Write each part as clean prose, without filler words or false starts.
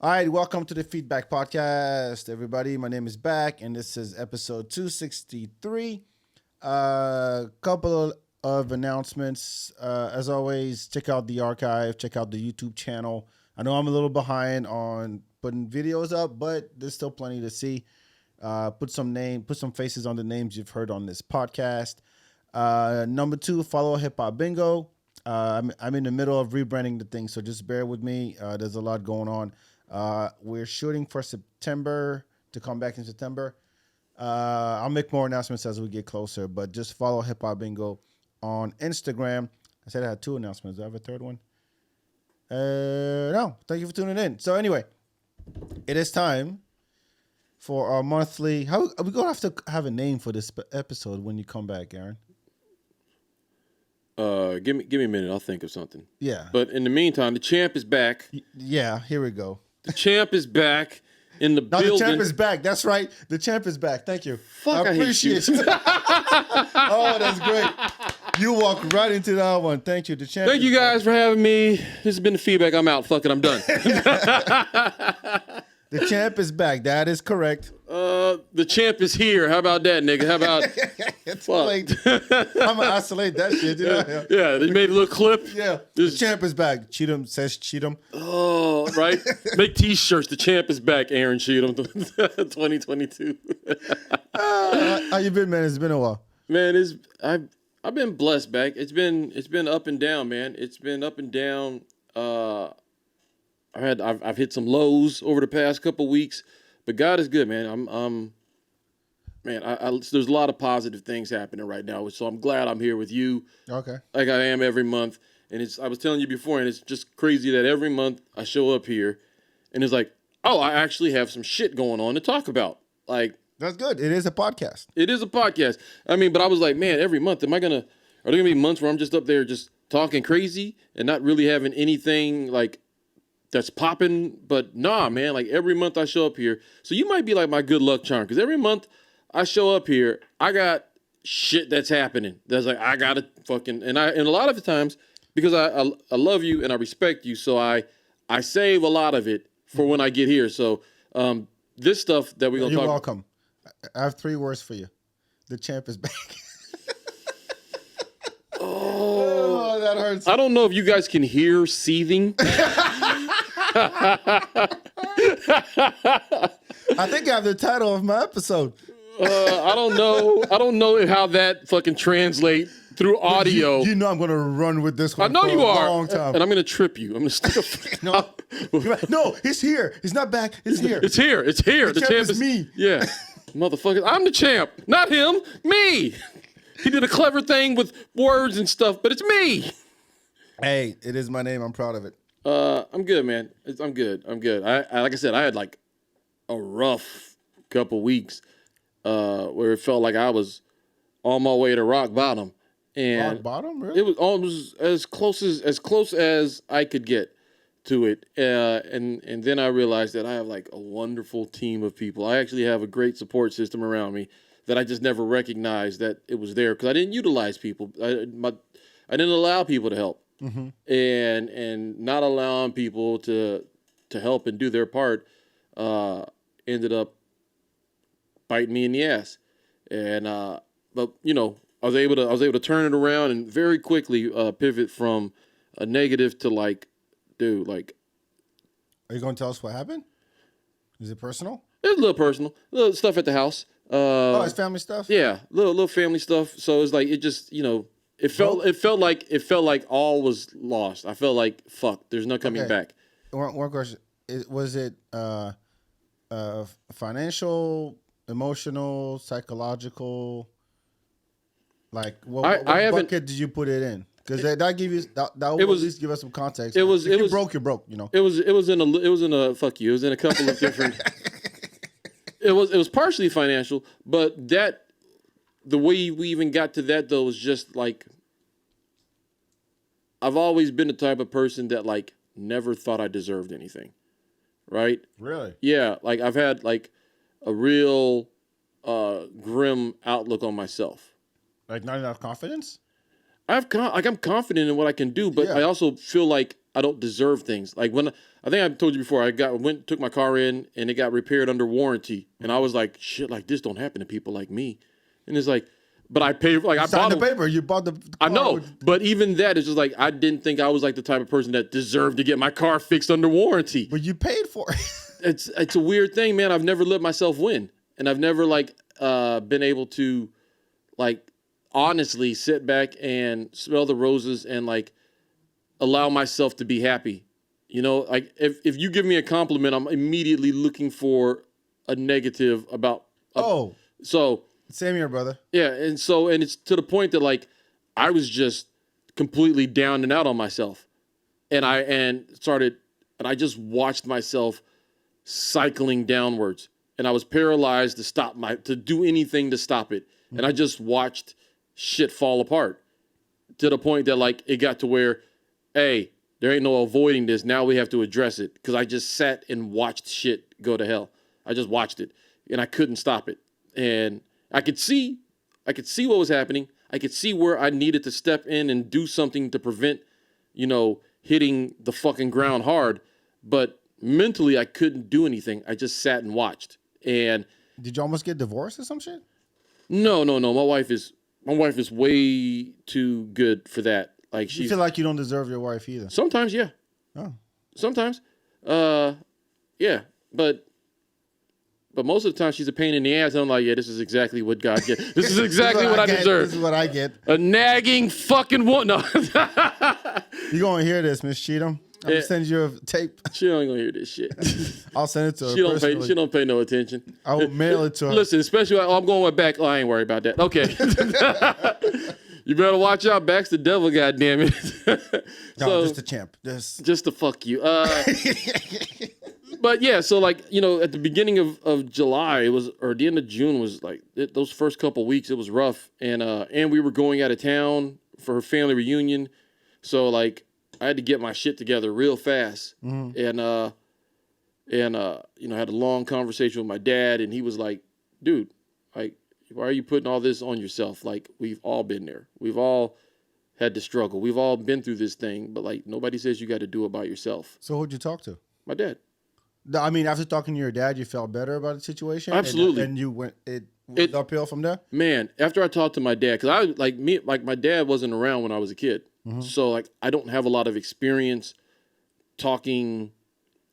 All right, welcome to the Feedbak Podcast, everybody. My name is Back, and this is episode 263. Couple of announcements. As always, check out the archive, check out the YouTube channel. I know I'm a little behind on putting videos up, but there's still plenty to see. Put some faces on the names you've heard on this podcast. Number 2, follow Hip Hop Bingo. I'm in the middle of rebranding the thing, so just bear with me. There's a lot going on. We're shooting for September to come back in September. I'll make more announcements as we get closer, but just follow Hip Hop Bingo on Instagram. I said I had 2 announcements. Do I have a third one? No. Thank you for tuning in. So anyway, it is time for our monthly. How are we gonna have to have a name for this episode when you come back, Aaron? Give me a minute. I'll think of something. Yeah. But in the meantime, the champ is back. Yeah. Here we go. The champ is back in the building. The champ is back. That's right. The champ is back. Thank you. Fuck, I appreciate it. Oh, that's great. You walked right into that one. Thank you. The champ. Thank you guys for having me. This has been the feedback. I'm out. Fuck it. I'm done. The champ is back. That is correct. The champ is here. How about that, nigga? How about? It's late. I'm gonna isolate that shit. You know? Yeah, they made a little clip. Yeah. The champ is back. Cheatham says Cheatham. Oh, right. Make T-shirts. The champ is back. Aaron Cheatham, 2022. How you been, man? It's been a while. Man, I've been blessed, back. It's been up and down, man. It's been up and down. I've hit some lows over the past couple weeks, but God is good, man. There's a lot of positive things happening right now, so I'm glad I'm here with you. Okay. Like I am every month, and I was telling you before, and it's just crazy that every month I show up here, and it's like, oh, I actually have some shit going on to talk about. Like, that's good. It is a podcast. It is a podcast. I mean, but I was like, man, every month, are there gonna be months where I'm just up there just talking crazy and not really having anything like that's popping? But nah, man, like every month I show up here. So you might be like my good luck charm, because every month I show up here, I got shit that's happening. That's like, I gotta fucking, and a lot of the times, because I love you and I respect you, so I save a lot of it for when I get here. So this stuff that we're gonna talk. You're welcome. I have 3 words for you. The champ is back. Oh, that hurts. I don't know if you guys can hear seething. I think I have the title of my episode. I don't know how that fucking translate through audio. You know I'm going to run with this one. I know for you a are, long time. and I'm going to trip you. I'm going to stick a No, he's here. He's not back. He's here. It's here. It's here. The champ is me. Yeah, motherfucker. I'm the champ, not him. Me. He did a clever thing with words and stuff, but it's me. Hey, it is my name. I'm proud of it. I'm good, man. I'm good. I like I said, I had like a rough couple weeks where it felt like I was on my way to rock bottom. And rock bottom, really? It was almost as close as I could get to it. And then I realized that I have like a wonderful team of people. I actually have a great support system around me that I just never recognized that it was there, because I didn't utilize people. I didn't allow people to help. Mm-hmm. And not allowing people to help and do their part ended up biting me in the ass. And but you know, I was able to turn it around and very quickly pivot from a negative to like, dude, like. Are you going to tell us what happened? Is it personal? It's a little personal, little stuff at the house. It's family stuff. Yeah, little family stuff. So it's like, it just, you know, it felt like all was lost. I felt like, fuck, there's no coming back. One question: was it financial, emotional, psychological? Like, what bucket did you put it in? Because that give you that will at least give us some context. If you broke, you're broke. You know. It was in a fuck you. It was in a couple of different. It was partially financial, but the way we even got to that though was just like, I've always been the type of person that like never thought I deserved anything, right? Really? Yeah, like I've had like a real grim outlook on myself. Like not enough confidence? I'm confident in what I can do, but I also feel like I don't deserve things. Like when I think I told you before, took my car in and it got repaired under warranty, and I was like, shit, like this don't happen to people like me. And it's like, but I paid like I Signed bought the paper. You bought the car. I know, but even that is just like I didn't think I was like the type of person that deserved to get my car fixed under warranty. But you paid for it. It's a weird thing, man. I've never let myself win, and I've never like been able to like honestly sit back and smell the roses and like allow myself to be happy. You know, like if you give me a compliment, I'm immediately looking for a negative about. So same here, brother. Yeah, and it's to the point that like I was just completely down and out on myself, and I just watched myself cycling downwards, and I was paralyzed to do anything to stop it, and I just watched shit fall apart to the point that like it got to where, hey, there ain't no avoiding this. Now we have to address it because I just sat and watched shit go to hell. I just watched it, and I couldn't stop it, and I could see what was happening. I could see where I needed to step in and do something to prevent, hitting the fucking ground hard. But mentally, I couldn't do anything. I just sat and watched. And did you almost get divorced or some shit? No. My wife is way too good for that. Like you feel like you don't deserve your wife either. Sometimes, yeah. Oh. Sometimes, yeah. But most of the time, she's a pain in the ass. And I'm like, yeah, this is exactly what God gets. This is exactly what I deserve. This is what I get. A nagging fucking woman. No. You're going to hear this, Miss Cheatham. I'm going to send you a tape. She ain't going to hear this shit. I'll send it to her. She don't pay no attention. I will mail it to her. Listen, especially, I'm going back. Oh, I ain't worried about that. Okay. You better watch out. Back's the devil, goddammit. No, just a champ. Just to fuck you. But yeah, so like, at the beginning of July, or the end of June was like, those first couple weeks, it was rough. And we were going out of town for her family reunion. So like, I had to get my shit together real fast. Mm-hmm. And I had a long conversation with my dad, and he was like, dude, like, why are you putting all this on yourself? Like, we've all been there. We've all had to struggle. We've all been through this thing, but like, nobody says you got to do it by yourself. So who'd you talk to? My dad. I mean, after talking to your dad, you felt better about the situation? Absolutely. And you went uphill from there? Man, after I talked to my dad, because my dad wasn't around when I was a kid. Mm-hmm. So like, I don't have a lot of experience talking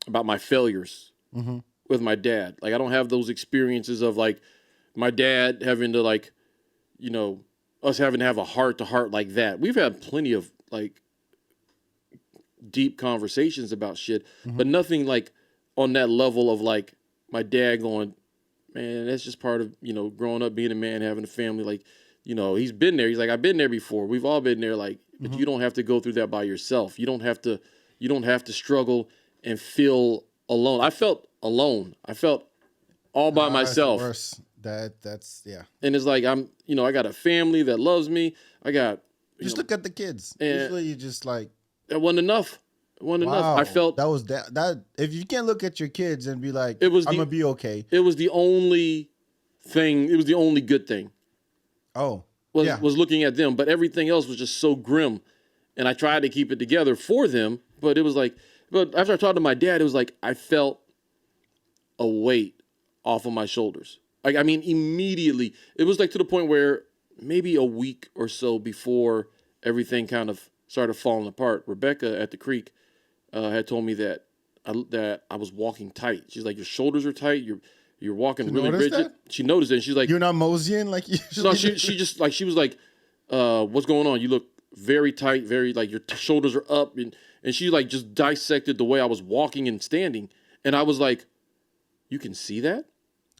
about my failures mm-hmm. with my dad. Like, I don't have those experiences of like my dad having to like, us having to have a heart to heart like that. We've had plenty of like deep conversations about shit, mm-hmm. but nothing like on that level of like my dad going, man, that's just part of, growing up, being a man, having a family. Like, he's been there. He's like, I've been there before. We've all been there. Like, but you don't have to go through that by yourself. You don't have to struggle and feel alone. I felt alone. I felt all by myself. That's worse. That's yeah. And it's like, I got a family that loves me. I got, just look at the kids. Usually you just like, that wasn't enough. Enough. I felt that was that. If you can't look at your kids and be like, I'm gonna be okay. It was the only thing. It was the only good thing. Oh, was looking at them, but everything else was just so grim. And I tried to keep it together for them, but it was like. But after I talked to my dad, it was like I felt a weight off of my shoulders. Like, I mean, immediately, it was like to the point where maybe a week or so before everything kind of started falling apart, Rebecca at the creek had told me that I was walking tight. She's like, your shoulders are tight. You're walking really rigid. That? She noticed it. And she's like, you're not moseying like usually. No, she just like, she was like, what's going on? You look very tight, very like your shoulders are up. And she like just dissected the way I was walking and standing. And I was like, you can see that?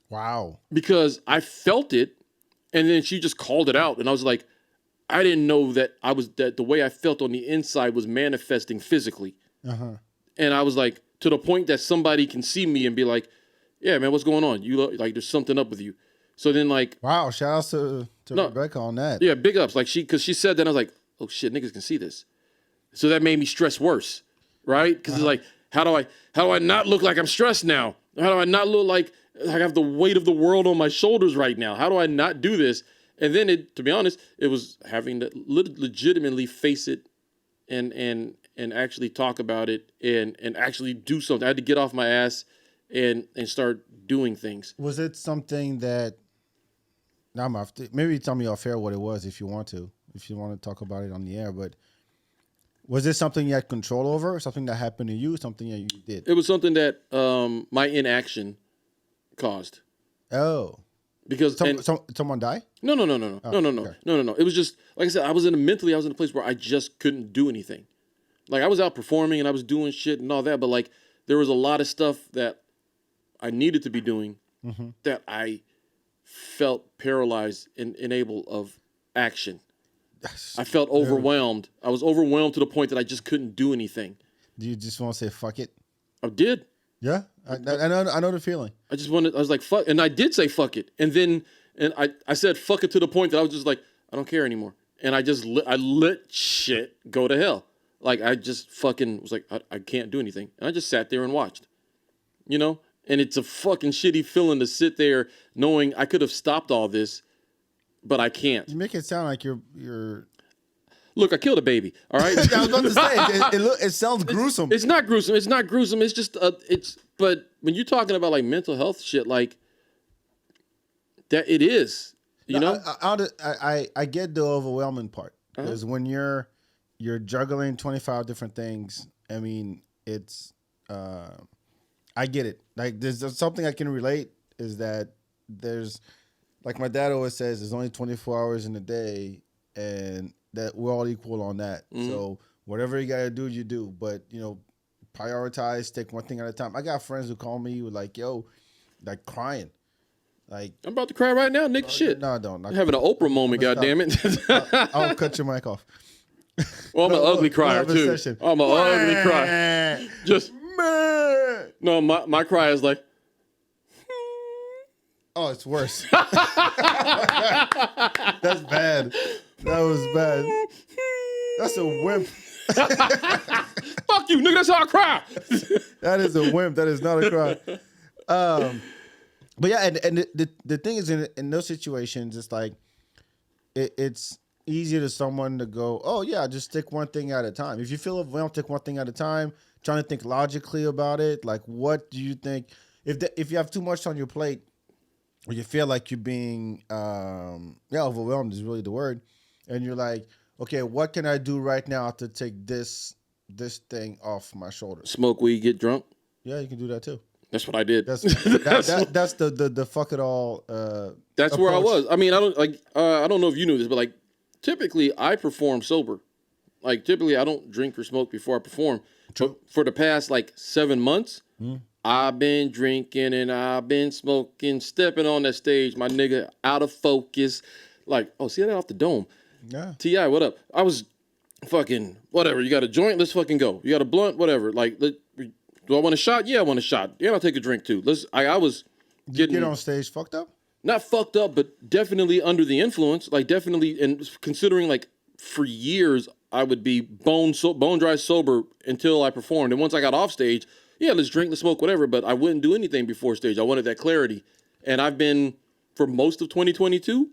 Wow. Because I felt it. And then she just called it out. And I was like, I didn't know that that the way I felt on the inside was manifesting physically. Uh-huh. And I was like, to the point that somebody can see me and be like, yeah, man, what's going on? You look like there's something up with you. So then like, wow, shout out to Rebecca on that. Yeah, big ups. Like because she said that, I was like, oh shit, niggas can see this. So that made me stress worse, right? Because it's like, how do I not look like I'm stressed now? How do I not look like I have the weight of the world on my shoulders right now? How do I not do this? And then to be honest, it was having to legitimately face it and actually talk about it and actually do something. I had to get off my ass and start doing things. Was it something that? Now I'm off. Maybe tell me off air what it was if you want to. If you want to talk about it on the air, but was it something you had control over? Something that happened to you? Something that you did? It was something that my inaction caused. Oh, because someone died? No. Okay. No. It was just like I said. I was in a place where I just couldn't do anything. Like I was out performing and I was doing shit and all that, but like there was a lot of stuff that I needed to be doing that I felt paralyzed and unable of action. I felt overwhelmed. I was overwhelmed to the point that I just couldn't do anything. Do you just want to say fuck it? I did. Yeah, I know the feeling. I was like fuck, and I did say fuck it, and then I said fuck it to the point that I was just like I don't care anymore, and I let shit go to hell. Like I just fucking was like I can't do anything, and I just sat there and watched, you know. And it's a fucking shitty feeling to sit there knowing I could have stopped all this, but I can't. You make it sound like you're. Look, I killed a baby. All right. I was about to say it sounds gruesome. It's not gruesome. It's not gruesome. It's just But when you're talking about like mental health shit, like that, it is. You know. I get the overwhelming part because when you're juggling 25 different things. I mean, it's. I get it. Like there's something I can relate is that there's, like my dad always says, there's only 24 hours in a day, and that we're all equal on that. So whatever you gotta do, you do. But prioritize, take one thing at a time. I got friends who call me with like, yo, like crying. Like I'm about to cry right now, Nick. Shit. No, don't. I'm having an Oprah moment, goddammit. I'll cut your mic off. Well, I'm an ugly crier too. I'm an ugly crier. Just no, my cry is like. Oh, it's worse. That's bad. That was bad. That's a wimp. Fuck you, nigga. That's how I cry. That is a wimp. That is not a cry. But yeah, and the thing is, in those situations, it's like it's easier to someone to go, oh yeah, just take one thing at a time. If you feel overwhelmed, take one thing at a time. Trying to think logically about it. Like, what do you think? If you have too much on your plate, or you feel like you're being overwhelmed is really the word, and you're like, okay, what can I do right now to take this thing off my shoulders? Smoke weed, get drunk. Yeah, you can do that too. That's what I did. That's the fuck it all. That's approach. Where I was. I mean, I don't know if you knew this, but like typically I perform sober. Like typically I don't drink or smoke before I perform. True. But for the past like 7 months, I've been drinking and I've been smoking, stepping on that stage, my nigga, out of focus. Like, oh, see that off the dome. Yeah. T.I., what up? I was fucking, whatever. You got a joint? Let's fucking go. You got a blunt? Whatever. Like, do I want a shot? Yeah, I want a shot. Yeah, I'll take a drink too. I was getting. Did you get on stage fucked up? Not fucked up, but definitely under the influence. Like, definitely, and considering like for years, I would be bone dry sober until I performed. And once I got off stage, yeah, let's drink, let's smoke, whatever. But I wouldn't do anything before stage. I wanted that clarity. And I've been, for most of 2022,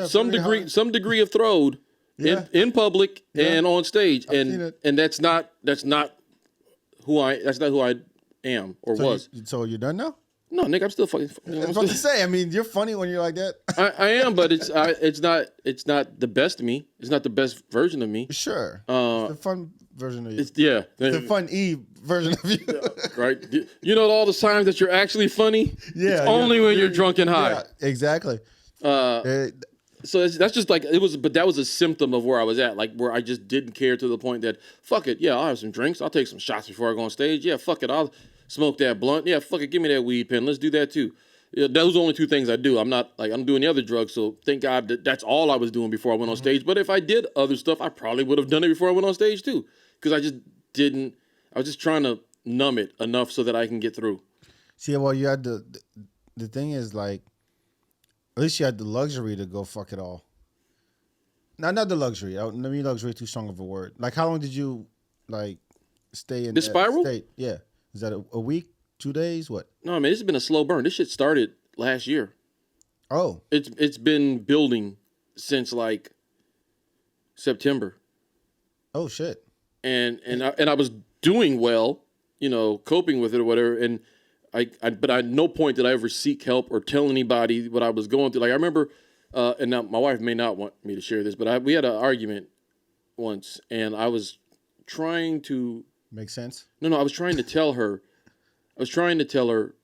some degree of throwed in public and on stage. And that's not who I am or was. So you're done now? No, Nick, I'm still fucking. I was about to say. I mean, you're funny when you're like that. I am, but it's not the best of me. It's not the best version of me. Sure, it's the fun version of you. It's the fun version of you. Right? You know all the times that you're actually funny. Yeah, it's only when you're drunk and high. Yeah, exactly. So that's just like it was, but that was a symptom of where I was at, like where I just didn't care to the point that fuck it, yeah, I'll have some drinks, I'll take some shots before I go on stage. Yeah, fuck it, I'll smoke that blunt. Yeah, fuck it, give me that weed pen. Let's do that too. Yeah, those are the only two things I do. I'm not like I'm doing the other drugs, so thank God that's all I was doing before I went on stage. But if I did other stuff, I probably would have done it before I went on stage too, because I just didn't. I was just trying to numb it enough so that I can get through. See, well, you had the thing is like, at least you had the luxury to go fuck it all. Not the luxury. I mean, luxury too strong of a word. Like, how long did you like stay in the spiral? State? Yeah, is that a week, 2 days, what? No, man, this has been a slow burn. This shit started last year. Oh, it's been building since like September. Oh shit. And I was doing well, coping with it or whatever. And but at no point did I ever seek help or tell anybody what I was going through. Like I remember, and now my wife may not want me to share this, but we had an argument once, and I was trying to make sense. No, I was trying to tell her. I was trying to tell her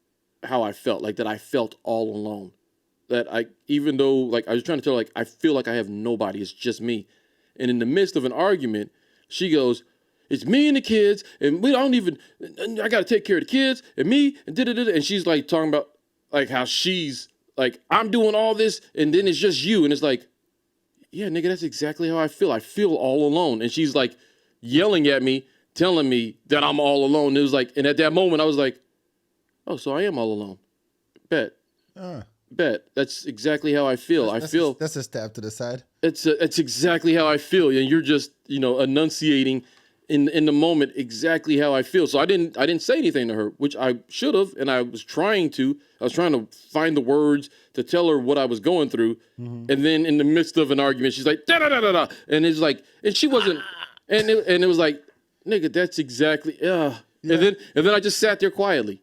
how I felt, like that I felt all alone. That even though, like, I was trying to tell her, like, I feel like I have nobody. It's just me. And in the midst of an argument, she goes, "It's me and the kids, and I got to take care of the kids, and me, and da-da-da-da." And she's, like, talking about, like, how she's, like, I'm doing all this, and then it's just you. And it's like, yeah, nigga, that's exactly how I feel. I feel all alone. And she's, like, yelling at me, telling me that I'm all alone. And it was like, and at that moment, I was like, oh, so I am all alone. Bet. Bet. That's exactly how I feel. That's a stab to the side. It's exactly how I feel. And you're just, enunciating in the moment exactly how I feel. So I didn't say anything to her, which I should have. And I was trying to find the words to tell her what I was going through. Mm-hmm. And then in the midst of an argument, she's like, da da da da da. And it's like, and she wasn't, and it was like, nigga, that's exactly, yeah. And then I just sat there quietly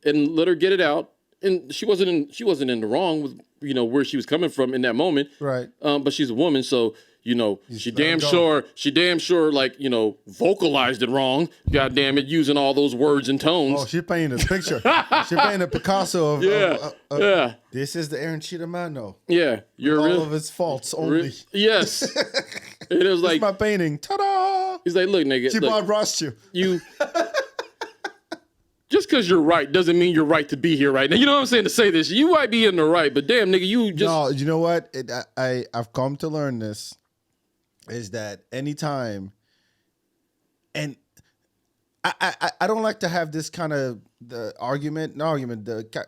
and let her get it out. And she wasn't in the wrong with, where she was coming from in that moment. Right. But she's a woman, so, she damn sure, like, vocalized it wrong. God damn it, using all those words and tones. Oh, she's painting a picture. She's painting a Picasso of, yeah. This is the Aaron Cheatham I know. Yeah. You're all of his faults only. Yes. It was like. my painting. Ta-da! He's like, look, nigga. She Bob Rossed you. You. Just because you're right doesn't mean you're right to be here right now. You know what I'm saying? To say this, you might be in the right, but damn, nigga, you just. No, you know what? I've come to learn this, is that anytime, and I don't like to have this kind of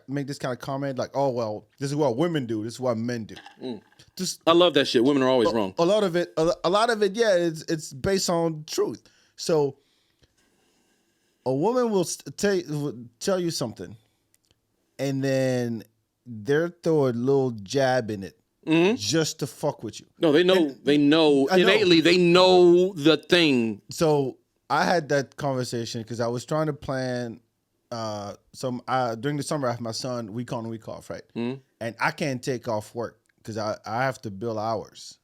make this kind of comment like, oh well, this is what women do, this is what men do. I love that shit. Women are always wrong. A lot of it, yeah, it's based on truth. So. A woman will tell you something, and then they'll throw a little jab in it just to fuck with you. No, they know innately. They know the thing. So I had that conversation because I was trying to plan during the summer. I have my son week on, week off, right? Mm-hmm. And I can't take off work because I have to bill hours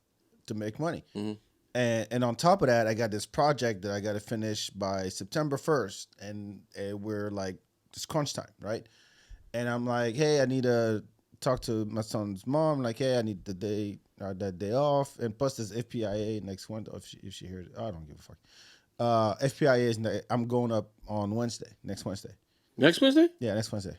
to make money. Mm-hmm. And on top of that, I got this project that I got to finish by September 1st. And we're like, it's crunch time, right? And I'm like, hey, I need to talk to my son's mom. Like, hey, I need that day off. And plus, there's FPIA next Wednesday. If she hears it, I don't give a fuck. FPIA is I'm going up on next Wednesday. Next Wednesday? Yeah, next Wednesday.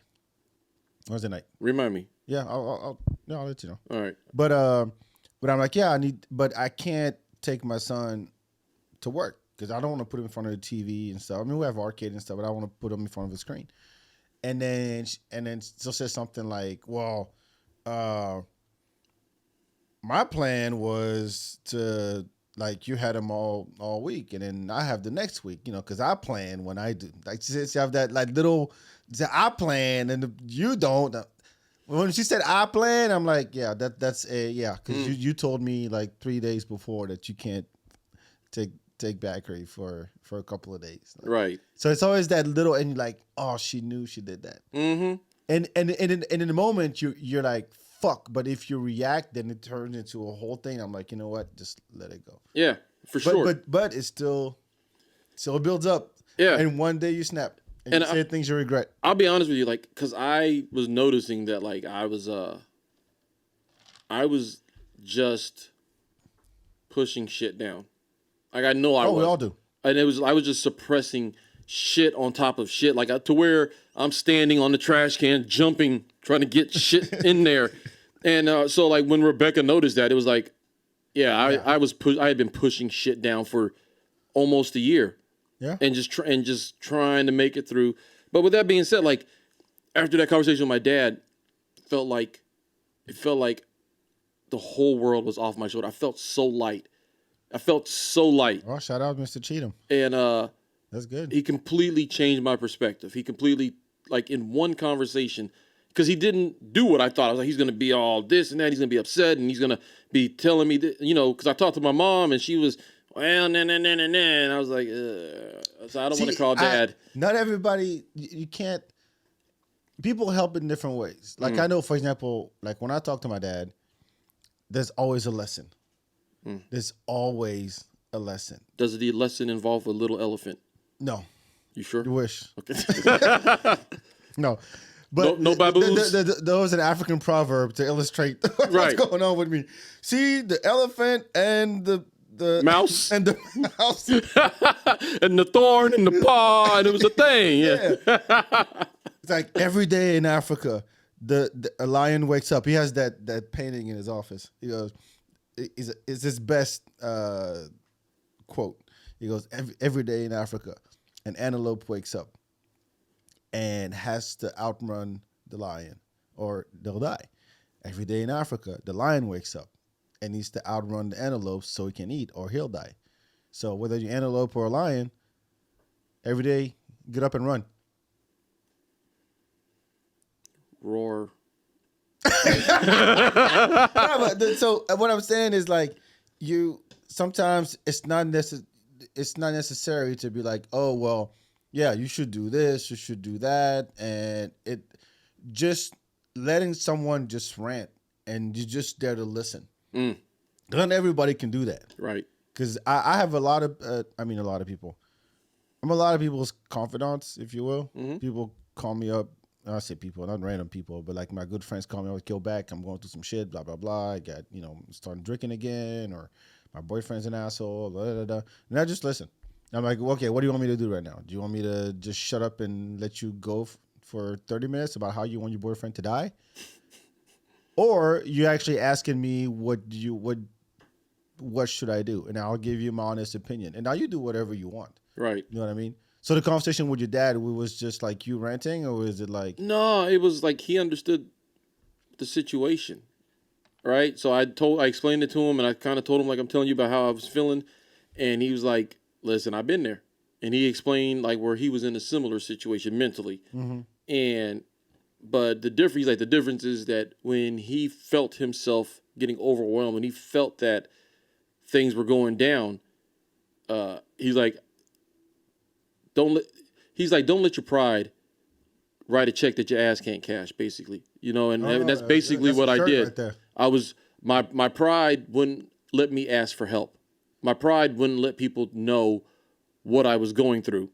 Wednesday night. Remind me. Yeah, I'll let you know. All right. But I'm like, yeah, but I can't take my son to work because I don't want to put him in front of the TV and stuff. I mean, we have arcade and stuff, but I want to put him in front of a screen. And then she'll say something like, well, my plan was to, like, you had him all week, and then I have the next week, because I plan when I do. Like, she have that, like, little, I plan, and you don't. When she said I plan, I'm like, yeah, that's because you told me like 3 days before that you can't take Bakary for a couple of days. Like, right. So it's always that little, and you're like, oh, she knew she did that. Mm-hmm. And in the moment you're like, fuck. But if you react, then it turns into a whole thing. I'm like, you know what? Just let it go. Yeah, for sure. But it still builds up. Yeah. And one day you snap. And you say things you regret. I'll be honest with you, like, because I was noticing that, like, I was just pushing shit down. Like, I know I was. Oh, we all do. And I was just suppressing shit on top of shit, like, to where I'm standing on the trash can, jumping, trying to get shit in there. And so, like, when Rebecca noticed that, it was like, I had been pushing shit down for almost a year. Yeah. And just trying to make it through. But with that being said, like, after that conversation with my dad, it felt like the whole world was off my shoulder. I felt so light. Oh, shout out Mr. Cheatham. And that's good. He completely changed my perspective. He completely, like, in one conversation, because he didn't do what I thought. I was like, he's going to be all this and that. He's going to be upset, and he's going to be telling me that, because I talked to my mom, and she was, well, nah. And I was like, so I don't want to call dad. Not everybody, you can't. People help in different ways. Like I know, for example, like when I talk to my dad, there's always a lesson. There's always a lesson. Does the lesson involve a little elephant? No. You sure? You wish. Okay. No. But no baboons? There was an African proverb to illustrate what's going on with me. See, the elephant and the mouse. And the mouse. And the thorn in the paw, and it was a thing. Yeah. It's like every day in Africa, a lion wakes up. He has that painting in his office. He goes, it's his best quote. He goes, every day in Africa, an antelope wakes up and has to outrun the lion or they'll die. Every day in Africa, the lion wakes up and needs to outrun the antelope so he can eat or he'll die. So whether you're antelope or a lion, every day, get up and run. Roar. So what I'm saying is like sometimes it's not necessary to be like, oh well, yeah, you should do this, you should do that, and it just letting someone just rant and you're just there to listen. Not everybody can do that, right? Because I have a lot of people. I'm a lot of people's confidants, if you will. People call me up. I say people, not random people, but like my good friends call me, kill back. I'm going through some shit, blah, blah, blah. I got, starting drinking again, or my boyfriend's an asshole, blah, blah, blah. And I just listen. I'm like, okay, what do you want me to do right now? Do you want me to just shut up and let you go for 30 minutes about how you want your boyfriend to die? Or you actually asking me what should I do? And I'll give you my honest opinion. And now you do whatever you want. Right. You know what I mean? So the conversation with your dad, was just like you ranting, or was it like... No, it was like he understood the situation, right? So I explained it to him, and I kind of told him like I'm telling you about how I was feeling, and he was like, listen, I've been there. And he explained like where he was in a similar situation mentally. But the difference is that when he felt himself getting overwhelmed, and he felt that things were going down, he's like, don't let your pride write a check that your ass can't cash, basically. And that's basically what I did. Right, my pride wouldn't let me ask for help. My pride wouldn't let people know what I was going through.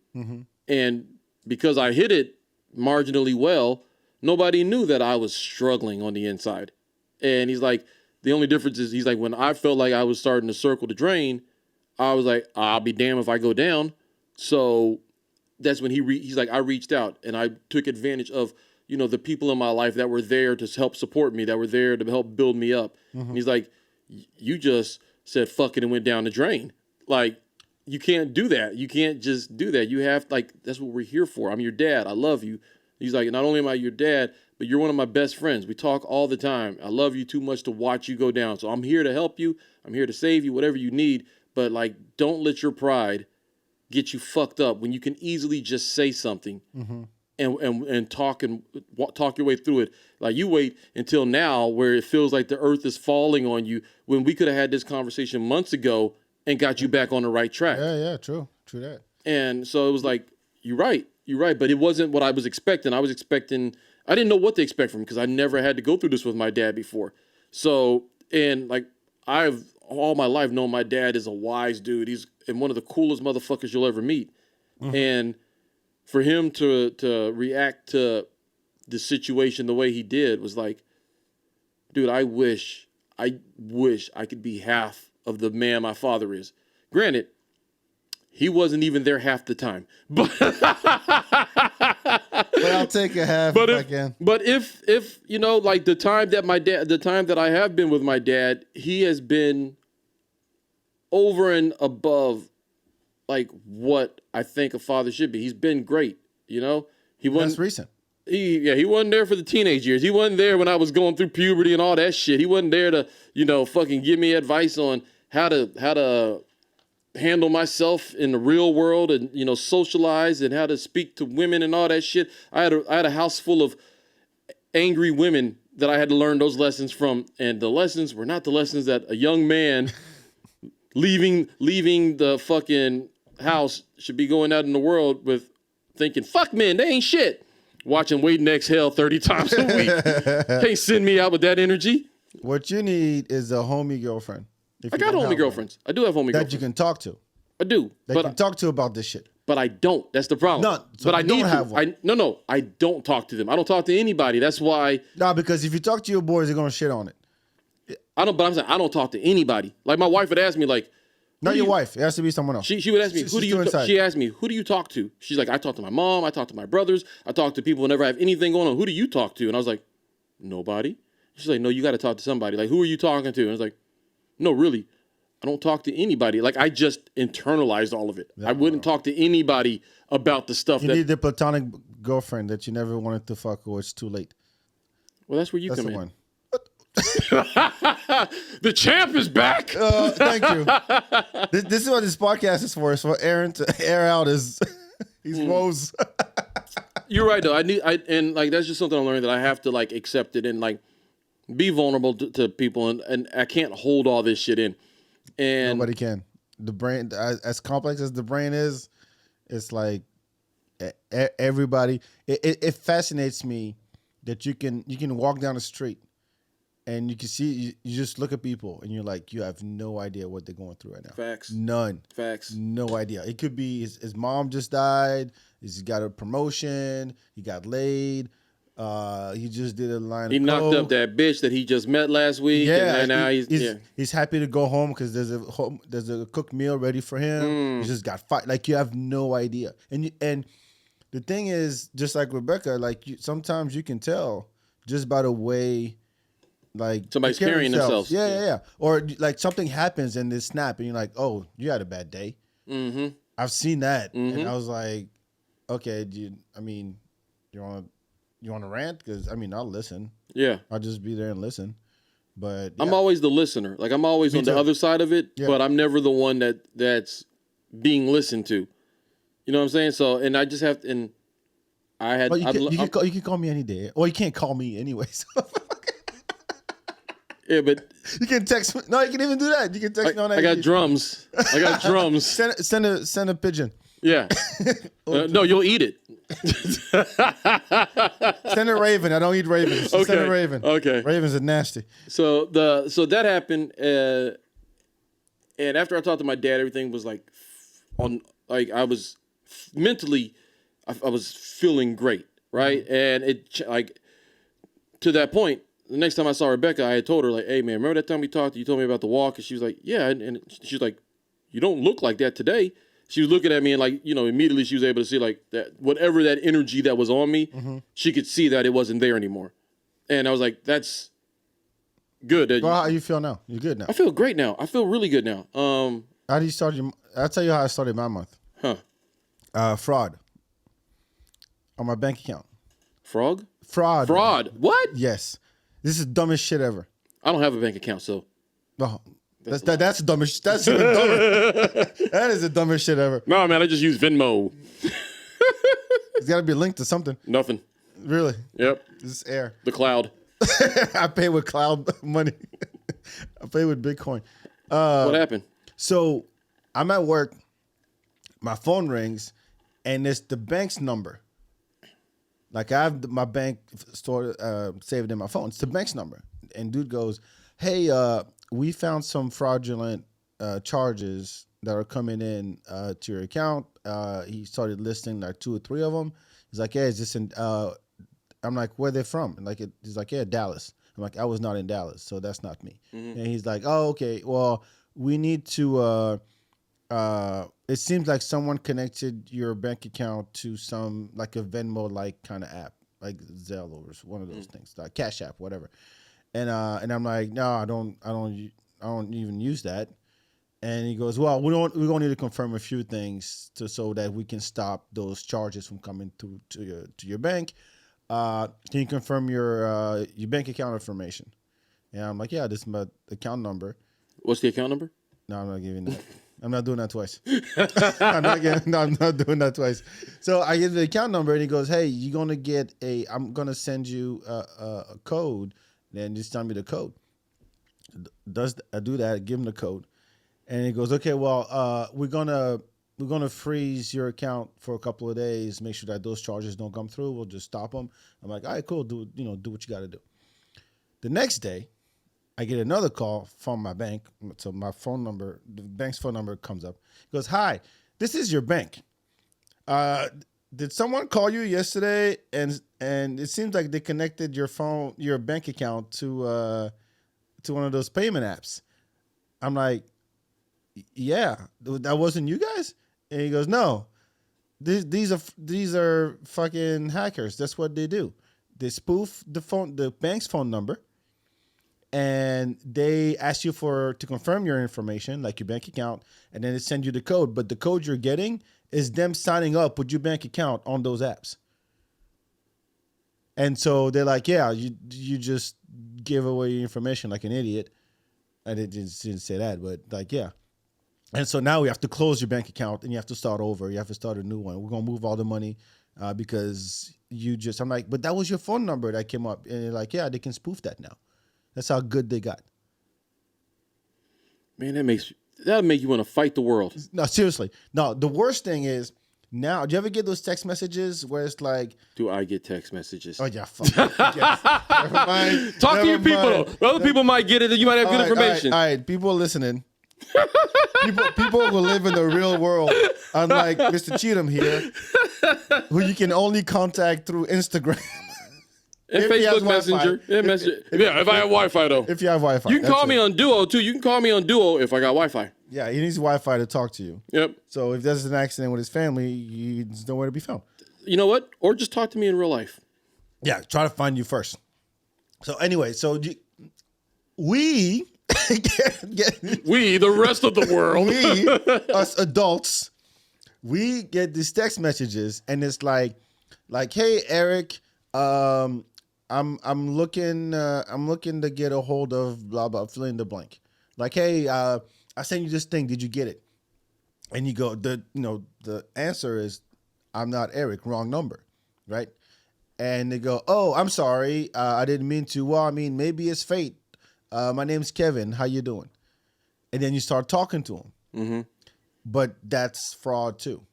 And because I hit it marginally well, nobody knew that I was struggling on the inside. And he's like, the only difference is, he's like, when I felt like I was starting to circle the drain, I was like, I'll be damned if I go down. So that's when he's like, I reached out and I took advantage of, the people in my life that were there to help support me, that were there to help build me up. And he's like, you just said fuck it and went down the drain. Like, you can't do that. You can't just do that. You have, like, that's what we're here for. I'm your dad. I love you. He's like, not only am I your dad, but you're one of my best friends. We talk all the time. I love you too much to watch you go down. So I'm here to help you. I'm here to save you, whatever you need. But, like, don't let your pride get you fucked up when you can easily just say something and talk your way through it. Like, you wait until now where it feels like the earth is falling on you, when we could have had this conversation months ago and got you back on the right track. Yeah, true that. And so it was like, you're right, but it wasn't what I was expecting. I didn't know what to expect from him because I never had to go through this with my dad before. So, and like, I've all my life known my dad is a wise dude. He's one of the coolest motherfuckers you'll ever meet. And for him to react to the situation the way he did was like, dude, I wish I could be half of the man my father is. Granted, he wasn't even there half the time, but I'll take a half if I can. But if like the time that I have been with my dad, he has been over and above like what I think a father should be. He's been great, He wasn't. That's recent. He wasn't there for the teenage years. He wasn't there when I was going through puberty and all that shit. He wasn't there to, fucking give me advice on how to handle myself in the real world and, socialize and how to speak to women and all that shit. I had a house full of angry women that I had to learn those lessons from. And the lessons were not the lessons that a young man leaving the fucking house should be going out in the world with thinking, fuck men, they ain't shit. Watching Wait and Exhale 30 times a week. Can't send me out with that energy. What you need is a homie girlfriend. I got homie girlfriends. I do have homie girlfriends. That you can talk to. I do. That you can talk to about this shit. But I don't. That's the problem. No, so but I don't need have to. one. No, I don't talk to them. I don't talk to anybody. That's why. No, because if you talk to your boys, they're gonna shit on it. But I'm saying I don't talk to anybody. Like my wife would ask me, like, not your wife. It has to be someone else. She would ask me, she asked me, who do you talk to? She's like, I talk to my mom, I talk to my brothers, I talk to people whenever I have anything going on. Who do you talk to? And I was like, nobody. She's like, no, you got to talk to somebody. Like, who are you talking to? And I was like, no, really, I don't talk to anybody. Like, I just internalized all of it. Yeah, I wouldn't talk to anybody about the stuff you need the platonic girlfriend that you never wanted to fuck, or it's too late. Well, that's where you come in. One. The champ is back. Thank you. This is what this podcast is for. It's for Aaron to air out his woes. You're right though. And like that's just something I'm learning, that I have to like accept it and like be vulnerable to people, and I can't hold all this shit in. And nobody can. The brain, as complex as the brain is, it's like everybody. It fascinates me that you can walk down the street. And you can see, you just look at people and you're like, you have no idea what they're going through right now. Facts. None. Facts. No idea. It could be his mom just died. He's got a promotion. He got laid. He just did a line He of knocked coke. up that bitch that he just met last week. Yeah. And now he's happy to go home because there's a cooked meal ready for him. He just got fired. Like, you have no idea. And the thing is, just like Rebecca, like sometimes you can tell just by the way, like somebody's carrying themselves. Yeah. Or like something happens and they snap and you're like, oh, you had a bad day. Mm-hmm. I've seen that. Mm-hmm. And I was like, okay, you want to rant? Because, I'll listen. Yeah. I'll just be there and listen. But yeah. I'm always the listener. Like, I'm always on the other side of it, but I'm never the one that's being listened to. You know what I'm saying? So, and I just have to, and I had... You can call me any day. Or you can't call me anyways. Yeah, but you can text me. No, you can even do that. You can text me on that. I got drums. Send a pigeon. Yeah. No, you'll eat it. Send a raven. I don't eat ravens. Okay. Send a raven. Okay. Ravens are nasty. So that happened, and after I talked to my dad, everything was like I was mentally, I was feeling great, right? Mm-hmm. And it like to that point. The next time I saw Rebecca, I had told her, like, hey, man, remember that time we talked? You told me about the walk? And she was like, yeah. And she's like, you don't look like that today. She was looking at me and, like, immediately she was able to see, like, that whatever that energy that was on me, mm-hmm. she could see that it wasn't there anymore. And I was like, that's good. Well, how you feel now? You're good now? I feel great now. I feel really good now. How do you start I'll tell you how I started my month. Fraud on my bank account. Fraud? Fraud. What? Yes. This is the dumbest shit ever. I don't have a bank account, so. Oh, that's dumbest. That's even dumber. That is the dumbest shit ever. No, man, I just use Venmo. It's got to be linked to something. Nothing. Really? Yep. This is air. The cloud. I pay with cloud money. I pay with Bitcoin. What happened? So I'm at work. My phone rings, and it's the bank's number. Like, I have my bank saved in my phone. It's the bank's number. And dude goes, hey, we found some fraudulent charges that are coming in to your account. He started listing like 2 or 3 of them. He's like, yeah, is this in... I'm like, where they from? And he's like, yeah, Dallas. I'm like, I was not in Dallas, so that's not me. Mm-hmm. And he's like, oh, okay, well, we need to... it seems like someone connected your bank account to some like a Venmo-like kind of app, like Zelle or one of those things, like Cash App, whatever. And I'm like, no, I don't even use that. And he goes, well, we're gonna need to confirm a few things so that we can stop those charges from coming to your bank. Can you confirm your bank account information? And I'm like, yeah, this is my account number. What's the account number? No, I'm not giving that. I'm not doing that twice. I'm not doing that twice. So I give the account number, and he goes, hey, I'm going to send you a code, then just tell me the code. I do that, give him the code. And he goes, okay, well, we're gonna freeze your account for a couple of days. Make sure that those charges don't come through. We'll just stop them. I'm like, all right, cool. Do what you got to do. The next day, I get another call from my bank. So my phone number, the bank's phone number comes up. He goes, hi, this is your bank. Did someone call you yesterday? And it seems like they connected your bank account to one of those payment apps. I'm like, yeah, that wasn't you guys? And he goes, no, these are fucking hackers. That's what they do. They spoof the bank's phone number, and they ask you to confirm your information, like your bank account, and then they send you the code. But the code you're getting is them signing up with your bank account on those apps. And so they're like, yeah, you just gave away your information like an idiot. I didn't say that, but like, yeah. And so now we have to close your bank account and you have to start over. You have to start a new one. We're going to move all the money because I'm like, but that was your phone number that came up. And they're like, yeah, they can spoof that now. That's how good they got. Man, that'll make you want to fight the world. No, seriously. No, the worst thing is now, do you ever get those text messages where it's like... Do I get text messages? Oh, yeah, fuck. Yes. Never mind. Talk to your people, though. Other people might get it and you might have good information. All right, people listening. People who live in the real world, unlike Mr. Cheatham here, who you can only contact through Instagram. And Facebook Messenger. If I have Wi-Fi, though. If you have Wi-Fi. You can call me on Duo, too. You can call me on Duo if I got Wi-Fi. Yeah, he needs Wi-Fi to talk to you. Yep. So if there's an accident with his family, he's nowhere to be found. You know what? Or just talk to me in real life. Yeah, try to find you first. So anyway, we... We, the rest of the world. We, us adults, we get these text messages and it's like, hey, Eric, I'm looking to get a hold of blah blah, fill in the blank. Like, hey, I sent you this thing. Did you get it? And you go, the answer is, I'm not Eric. Wrong number, right? And they go, oh, I'm sorry. I didn't mean to. Well, I mean, maybe it's fate. My name's Kevin. How you doing? And then you start talking to him. Mm-hmm. But that's fraud too.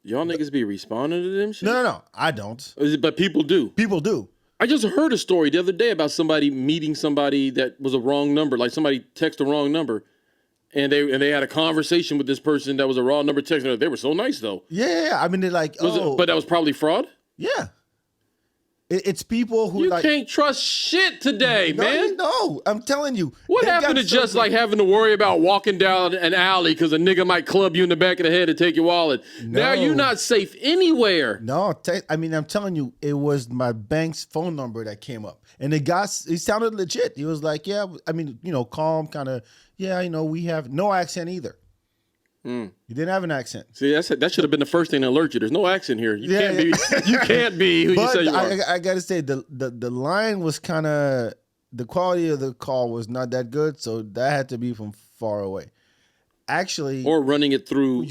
Y'all niggas be responding to them shit? No. I don't. But people do. People do. I just heard a story the other day about somebody meeting somebody that was a wrong number. Like somebody texted a wrong number. And they had a conversation with this person that was a wrong number texting. They were so nice though. Yeah. I mean, they're like, but that was probably fraud? Yeah. It's people who you can't trust shit today, man. No, I'm telling you. What happened to just like having to worry about walking down an alley because a nigga might club you in the back of the head and take your wallet? No. Now you're not safe anywhere. No, I'm telling you, it was my bank's phone number that came up, and it sounded legit. He was like, yeah, I mean, calm, kind of, yeah, we have no accent either. You didn't have an accent. See, that should have been the first thing to alert you. There's no accent here. You can't be who you say you are. I got to say, the line was kind of, the quality of the call was not that good, so that had to be from far away. Actually, or running it through,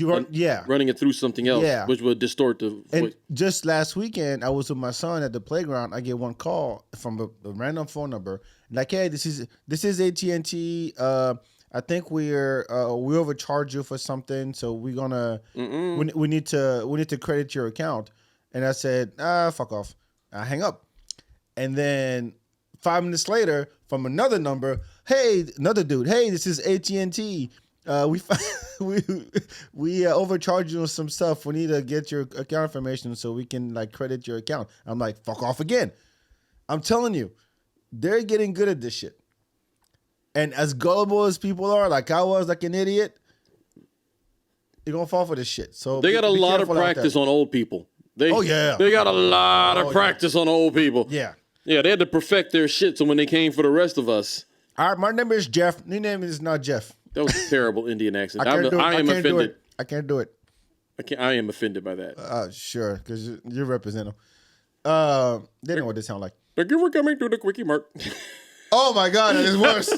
running it through something else, which would distort the voice. And just last weekend, I was with my son at the playground. I get one call from a random phone number, like, hey, this is AT&T. I think we overcharged you for something, so we're gonna we need to credit your account. And I said, fuck off. I hang up. And then 5 minutes later, from another number, hey, another dude, hey, this is AT&T. We overcharged you on some stuff. We need to get your account information so we can credit your account. I'm like, fuck off again. I'm telling you, they're getting good at this shit. And as gullible as people are, like I was, like an idiot, you're going to fall for this shit. So they got a lot of practice on old people. They got a lot of practice on old people. Yeah. Yeah, they had to perfect their shit so when they came for the rest of us. All right, my name is Jeff. Your name is not Jeff. That was a terrible Indian accent. I am offended. I can't do it. I am offended by that. Sure, because you represent them. They know what they sound like. Thank you for coming to the Quickie Mart. Oh my God, that is worse.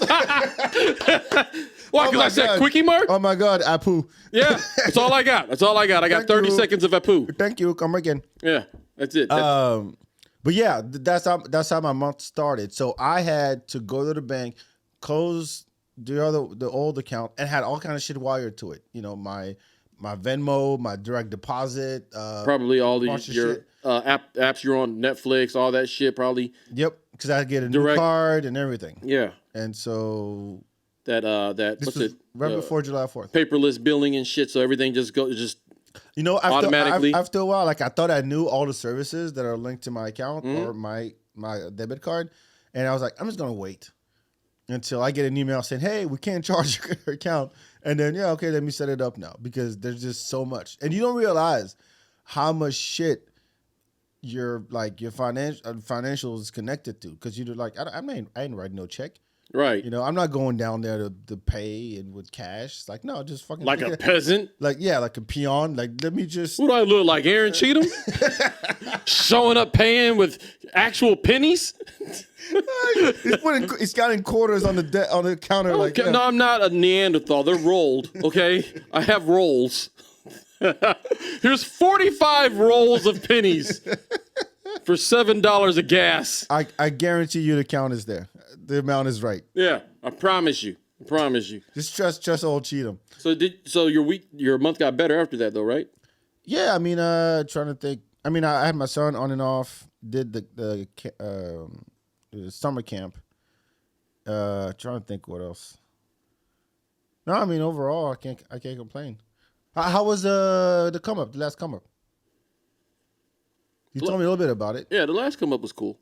Why? Because I said Quickie Mart? Oh my God, Apu. Yeah, that's all I got. I got 30 seconds of Apu. Thank you. Come again. Yeah, that's it. But yeah, that's how my month started. So I had to go to the bank, close the old account and had all kind of shit wired to it. You know, my Venmo, my direct deposit, probably all your shit. apps you're on, Netflix, all that shit probably. Yep, because I get a new card and everything. Yeah, and so that this what's was it? right before July 4th. Paperless billing and shit, so everything just you know, automatically. After a while, like I thought I knew all the services that are linked to my account or my debit card, and I was like, I'm just gonna wait until I get an email saying, hey, we can't charge your account. And then, yeah, okay, let me set it up now because there's just so much. And you don't realize how much shit your financial is connected to because you're like, I ain't writing no check. Right. You know, I'm not going down there to pay and with cash. It's like, no, just fucking. Like a peasant? Like, yeah, like a peon. Like, let me just. What do I look like, Aaron Cheatham? Showing up paying with actual pennies? He's got in quarters on the counter. Okay. Like, yeah. No, I'm not a Neanderthal. They're rolled, okay? I have rolls. Here's 45 rolls of pennies for $7 of gas. I guarantee you the count is there. The amount is right. Yeah, I promise you. Just trust old Cheatham. So your month got better after that though, right? Yeah, I mean, trying to think. I mean, I had my son on and off. Did the summer camp. Trying to think what else. No, I mean overall, I can't complain. How was the come up? The last come up. You told me a little bit about it. Yeah, the last come up was cool.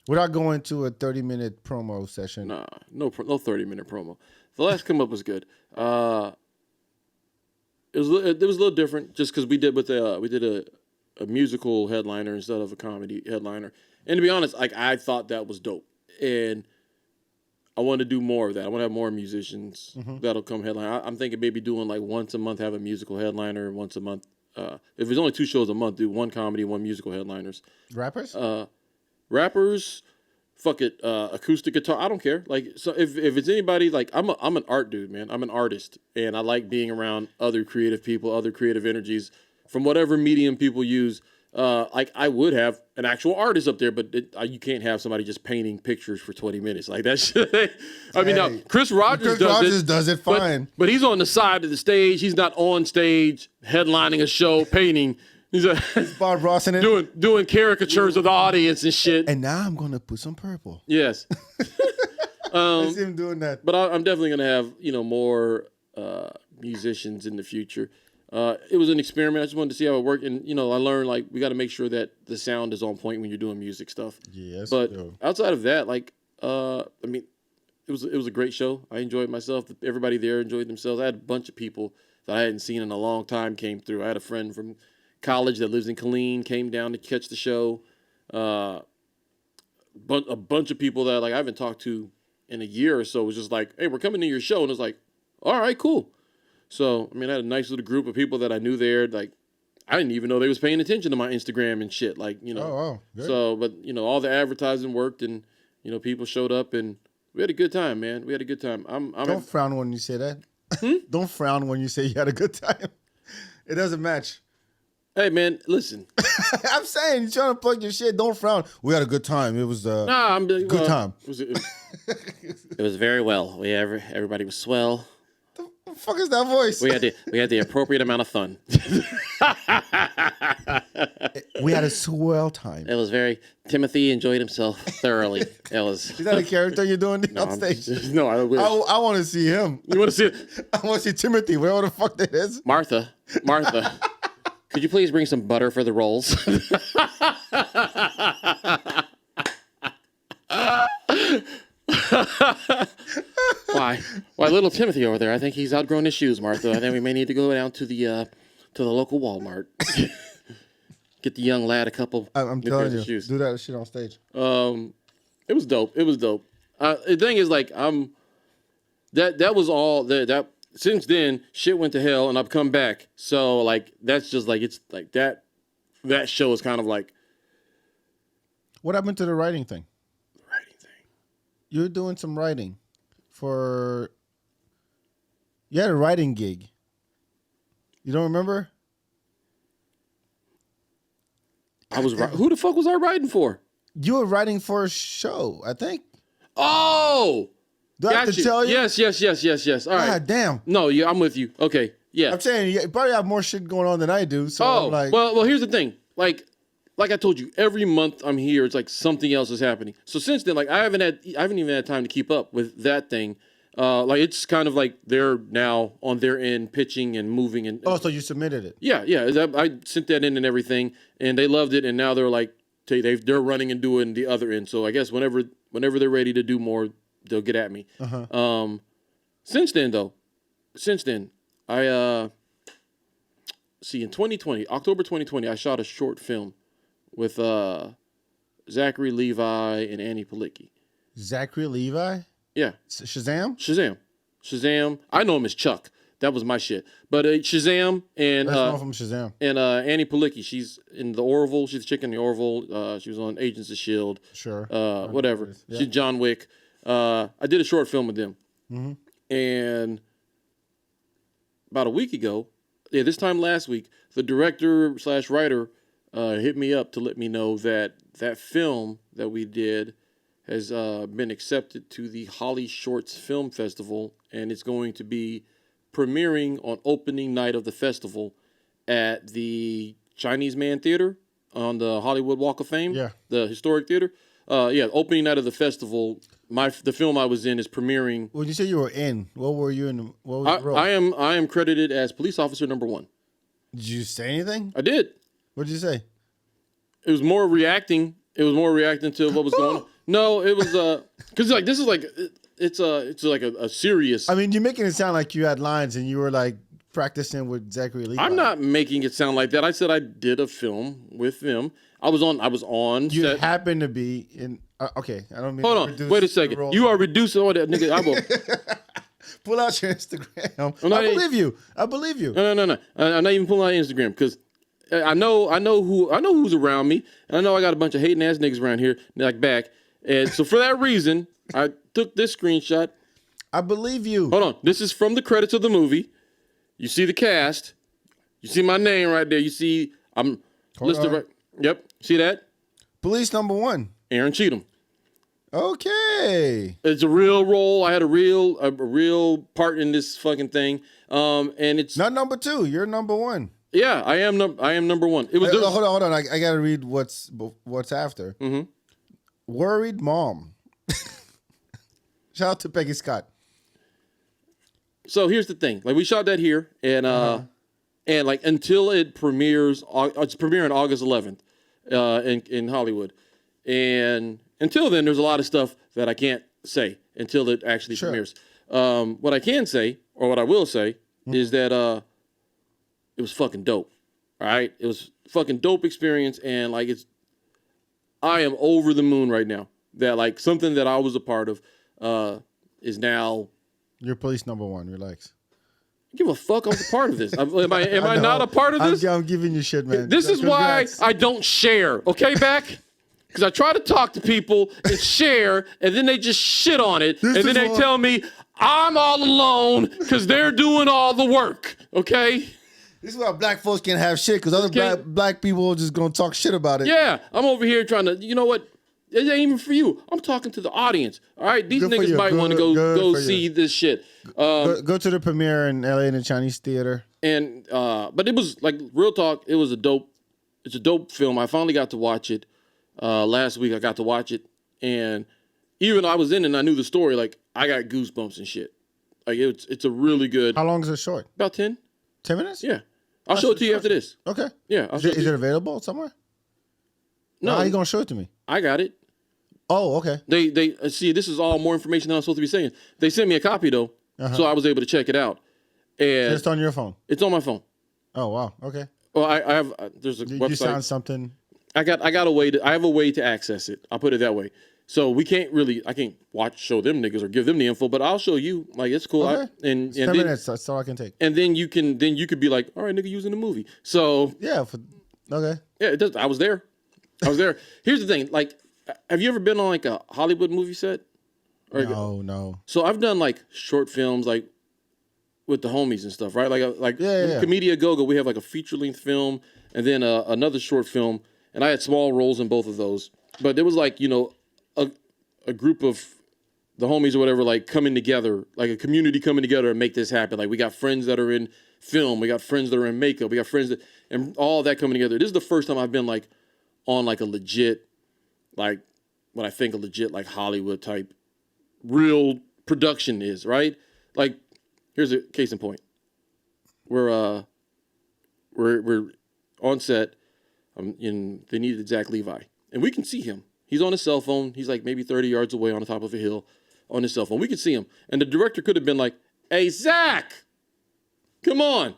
Without going to a 30-minute promo session. Nah, no 30-minute promo. The last come up was good. It was a little different just because we did a musical headliner instead of a comedy headliner. And to be honest, like I thought that was dope, and I want to do more of that. I want to have more musicians that'll come headline. I'm thinking maybe doing like once a month, have a musical headliner, once a month. If there's only 2 shows a month, do 1 comedy, 1 musical headliners. Rappers, fuck it, acoustic guitar. I don't care. Like, so if it's anybody, like I'm an art dude, man. I'm an artist, and I like being around other creative people, other creative energies from whatever medium people use. Like I would have an actual artist up there, but you can't have somebody just painting pictures for 20 minutes. Like that shit. I mean, now Chris Rogers does it fine, but he's on the side of the stage. He's not on stage headlining a show painting. He's Bob Ross in it. doing caricatures of the audience and shit. And now I'm gonna put some purple. Yes. I see him doing that. But I'm definitely gonna have more musicians in the future. It was an experiment. I just wanted to see how it worked, and I learned like we got to make sure that the sound is on point when you're doing music stuff. Yes. But outside of that, like I mean, it was a great show. I enjoyed myself. Everybody there enjoyed themselves. I had a bunch of people that I hadn't seen in a long time came through. I had a friend from college that lives in Killeen came down to catch the show. A bunch of people that like I haven't talked to in a year or so was just like, hey, we're coming to your show, and it was like, all right, cool. So I mean, I had a nice little group of people that I knew there. Like, I didn't even know they was paying attention to my Instagram and shit. Like, Oh, wow. Good. So, but all the advertising worked, and people showed up, and we had a good time, man. We had a good time. Don't frown when you say that. Don't frown when you say you had a good time. It doesn't match. Hey, man, listen. I'm saying, you're trying to plug your shit. Don't frown. We had a good time. It was good time. It was very well. Everybody was swell. The fuck is that voice? We had the appropriate amount of fun. We had a swell time. It was Timothy enjoyed himself thoroughly. Is that a character you're doing on stage? No, I wish. I want to see him. You want to see it? I want to see Timothy, whatever the fuck that is. Martha. Could you please bring some butter for the rolls? Why, little Timothy over there? I think he's outgrown his shoes, Martha. I think we may need to go down to the local Walmart. Get the young lad a couple. I'm telling you, do that shit on stage. It was dope. The thing is, like, that was all that. Since then, shit went to hell, and I've come back. So, like, that's just like it's like that. That show is kind of like. What happened to the writing thing? You're doing some writing for. You had a writing gig. You don't remember? Who the fuck was I writing for? You were writing for a show, I think. Oh, Do I have to tell you? Yes. All right. God damn. No, yeah, I'm with you. Okay, yeah. I'm saying you probably have more shit going on than I do. So Oh, I'm like, well, here's the thing. Like I told you, every month I'm here, it's like something else is happening. So since then, like I haven't even had time to keep up with that thing. Like it's kind of like they're now on their end pitching and moving and. oh, so you submitted it? Yeah. I sent that in and everything, and they loved it, and now they're like they're running and doing the other end. So I guess whenever they're ready to do more, they'll get at me. Since then, I see in 2020, October 2020, I shot a short film with Zachary Levi and Annie Palicki. Zachary Levi? Yeah. Shazam. I know him as Chuck. That was my shit. But Shazam and That's from Shazam. And Annie Palicki, she's in the Orville. She's the chick in the Orville. She was on Agents of S.H.I.E.L.D. Sure. Whatever. Yeah. She's John Wick. I did a short film with them. And about a week ago, this time last week, the director/writer hit me up to let me know that film that we did has been accepted to the Holly Shorts Film Festival, and it's going to be premiering on opening night of the festival at the Chinese Man Theater on the Hollywood Walk of Fame, the historic theater. Opening night of the festival. The film I was in is premiering. When you say you were in, what were you in? What was the role? I am credited as police officer number 1. Did you say anything? I did. What did you say? It was more reacting. It was more reacting to what was going on. No, it was because like this is like it's like a serious. I mean, you're making it sound like you had lines and you were like practicing with Zachary Levi. I'm not making it sound like that. I said I did a film with them. I was on. You set. happened to be in. Okay, I don't mean. Hold on. Wait a second. You are reducing all that, nigga. I will. Pull out your Instagram. I believe you. No. I'm not even pulling out Instagram because I know who's around me, and I know I got a bunch of hating ass niggas around here, like back, and so for that reason, I took this screenshot. I believe you. Hold on. This is from the credits of the movie. You see the cast. You see my name right there. You see I'm listed right. Yep. See that? Police number 1. Aaron Cheatham. Okay. It's a real role. I had a real part in this fucking thing. And it's not number 2. You're number 1. Yeah, I am number 1. It was. Hold on. I gotta read what's after. Worried mom. Shout out to Peggy Scott. So here's the thing. Like we shot that here, and like until it premieres, it's premiering August 11th, in Hollywood, and until then, there's a lot of stuff that I can't say until it actually premieres. What I can say, or what I will say, is that it was fucking dope. All right, it was fucking dope experience, and like I am over the moon right now that like something that I was a part of is now. You're police number 1. Relax. Give a fuck. I'm a part of this. Am I not a part of this? I'm giving you shit, man. This is why I don't share. Okay, back. Because I try to talk to people and share, and then they just shit on it, and then they tell me I'm all alone because they're doing all the work. Okay. This is why black folks can't have shit because other black people are just gonna talk shit about it. Yeah, I'm over here trying to. You know what? It ain't even for you. I'm talking to the audience. All right, these niggas might want to go see this shit. Go to the premiere in LA in the Chinese theater. And but it was like real talk. It's a dope film. I finally got to watch it last week. I got to watch it, and even though I was in it and I knew the story, like I got goosebumps and shit. Like it's a really good. How long is it short? About 10. 10 minutes? Yeah, I'll show it to you after this. Okay. Yeah. Is it available somewhere? No. How are you gonna show it to me? I got it. Oh, okay. They see, this is all more information than I'm supposed to be saying. They sent me a copy though, so I was able to check it out. And so it's on your phone. It's on my phone. Oh wow. Okay. Well, I have. There's a website. You found something. I have a way to access it. I'll put it that way. So I can't show them niggas or give them the info, but I'll show you. Like it's cool. Okay. And 10 minutes. That's all I can take. And then you could be like, all right, nigga, using the movie. So yeah. Okay. Yeah, it does. I was there. Here's the thing. Like, have you ever been on like a Hollywood movie set? No. So I've done like short films, like with the homies and stuff, right? Like Comedia Go-Go, we have like a feature-length film and then another short film, and I had small roles in both of those. But there was like, a group of the homies or whatever, like coming together, like a community coming together and make this happen. Like we got friends that are in film, we got friends that are in makeup, we got friends that, and all that coming together. This is the first time I've been like on like a legit, like what I think a legit like Hollywood type real production is, right? Like here's a case in point. We're on set, they needed Zach Levi, and we can see him. He's on his cell phone. He's like maybe 30 yards away on the top of a hill on his cell phone. We could see him. And the director could have been like, hey, Zach, come on.